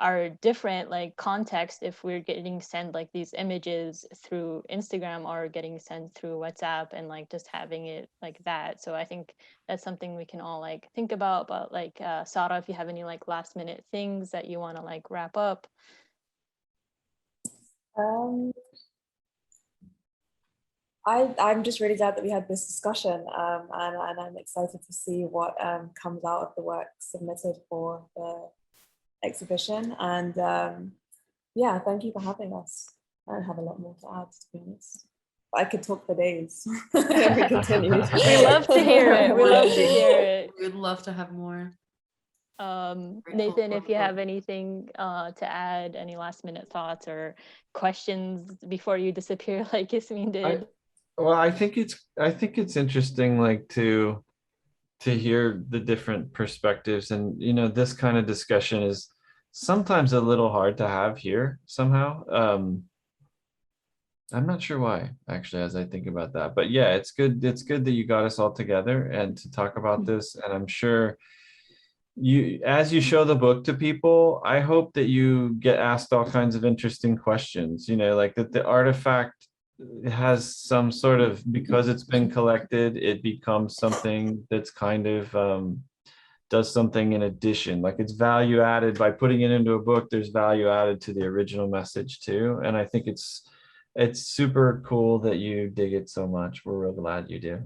are different like context if we're getting sent like these images through Instagram or getting sent through WhatsApp, and like just having it like that. So I think that's something we can all like think about. But like Sarah, if you have any like last minute things that you want to like wrap up. I'm just really glad that we had this discussion, and I'm excited to see what comes out of the work submitted for the exhibition. And yeah, thank you for having us. I don't have a lot more to add, to be honest. I could talk for days. We continue. We love to hear it. We love to hear it. We'd love to have more. Nathan, if you have anything to add, any last minute thoughts or questions before you disappear like Yasmine did. Well, I think it's interesting, like to hear the different perspectives, and you know, this kind of discussion is sometimes a little hard to have here somehow. I'm not sure why, actually, as I think about that, but yeah, it's good that you got us all together and to talk about this. And I'm sure as you show the book to people, I hope that you get asked all kinds of interesting questions, you know, like that the artifact has some sort of, because it's been collected, it becomes something that's kind of does something in addition, like it's value added by putting it into a book. There's value added to the original message too. And I think it's super cool that you dig it so much. We're real glad you do.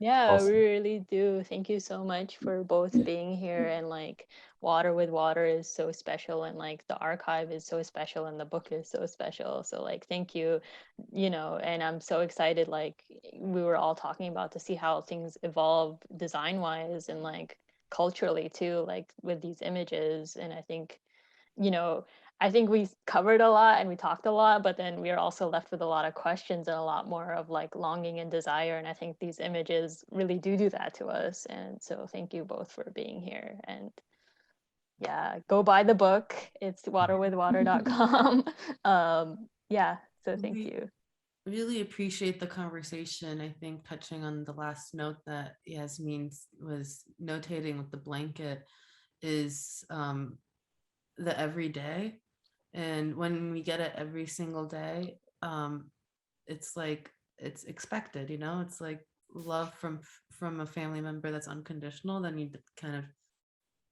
Yeah, Awesome. we really do. Thank you so much for both being here. And like Water with Water is so special, and like the archive is so special, and the book is so special. So like thank you, you know, and I'm so excited, like we were all talking about, to see how things evolve design wise and like culturally too, like with these images. And I think, you know, I think we covered a lot and we talked a lot, but then we are also left with a lot of questions and a lot more of like longing and desire. And I think these images really do that to us. And so thank you both for being here. And yeah, go buy the book. It's waterwithwater.com. Yeah, so thank you. really appreciate the conversation. I think touching on the last note that Yasmine was notating with the blanket is the everyday. And when we get it every single day, it's like it's expected, you know, it's like love from a family member that's unconditional. Then you kind of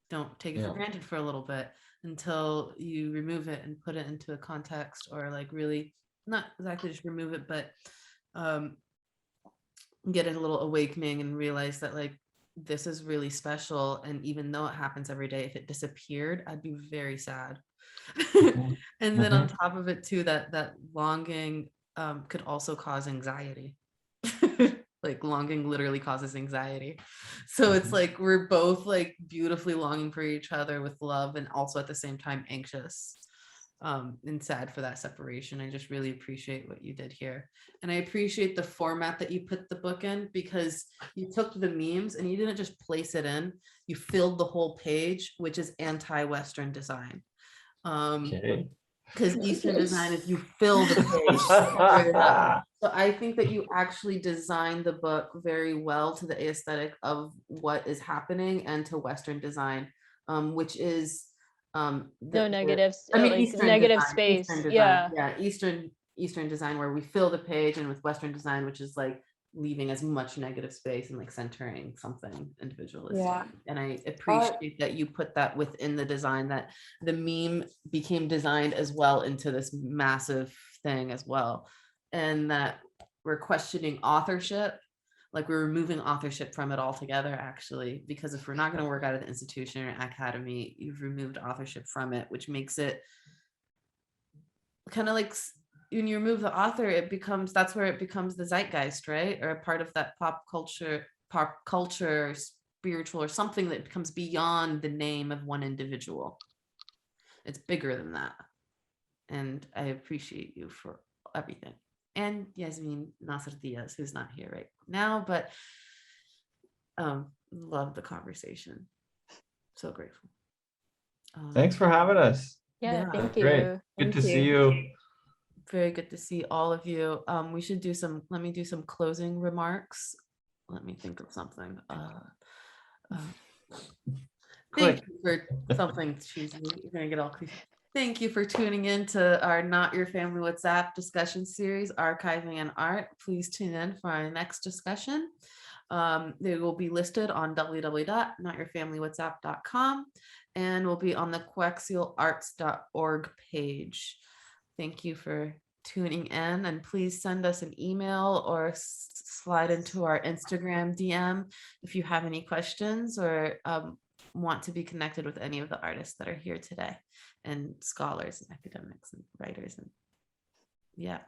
don't take it for Yeah. granted for a little bit until you remove it and put it into a context, or like really not exactly just remove it, but get a little awakening and realize that like this is really special. And even though it happens every day, if it disappeared, I'd be very sad. And then on top of it too, that longing could also cause anxiety. Like longing literally causes anxiety. So it's like we're both like beautifully longing for each other with love, and also at the same time anxious and sad for that separation. I just really appreciate what you did here. And I appreciate the format that you put the book in, because you took the memes and you didn't just place it in, you filled the whole page, which is anti-Western design. Okay. Because Eastern design is you fill the page. Separate it up. So I think that you actually designed the book very well to the aesthetic of what is happening and to Western design, which is No negatives, I mean, like Eastern negative design, space. Eastern design, Yeah. yeah, Eastern design, where we fill the page, and with Western design, which is like leaving as much negative space and like centering something individualistic. Yeah. And I appreciate that you put that within the design, that the meme became designed as well into this massive thing as well, and that we're questioning authorship. Like we're removing authorship from it altogether, actually, because if we're not going to work out of the institution or academy, you've removed authorship from it, which makes it kind of like when you remove the author, it becomes, that's where it becomes the zeitgeist, right? Or a part of that pop culture, spiritual, or something that becomes beyond the name of one individual. It's bigger than that. And I appreciate you for everything. And Yasmine Diaz, who's not here right now, but love the conversation. So grateful. Thanks for having us. Yeah, thank you. Great. Good Thank to see you. you. Very good to see all of you. We should do some, let me do some closing remarks. Let me think of something. Thank you for something cheesy. You're gonna get all cliche. Thank you for tuning in to our Not Your Family WhatsApp discussion series, Archiving and Art. Please tune in for our next discussion. They will be listed on www.notyourfamilywhatsapp.com and will be on the coaxialarts.org page. Thank you for tuning in, and please send us an email or slide into our Instagram DM if you have any questions or want to be connected with any of the artists that are here today, and scholars and academics and writers and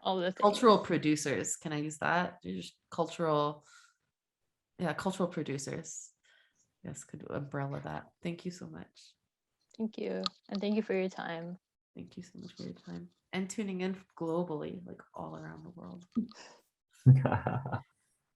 All the cultural producers. Can I use that? Just cultural producers. Yes, could umbrella that. Thank you so much. Thank you. And thank you for your time. Thank you so much for your time and tuning in globally, like all around the world.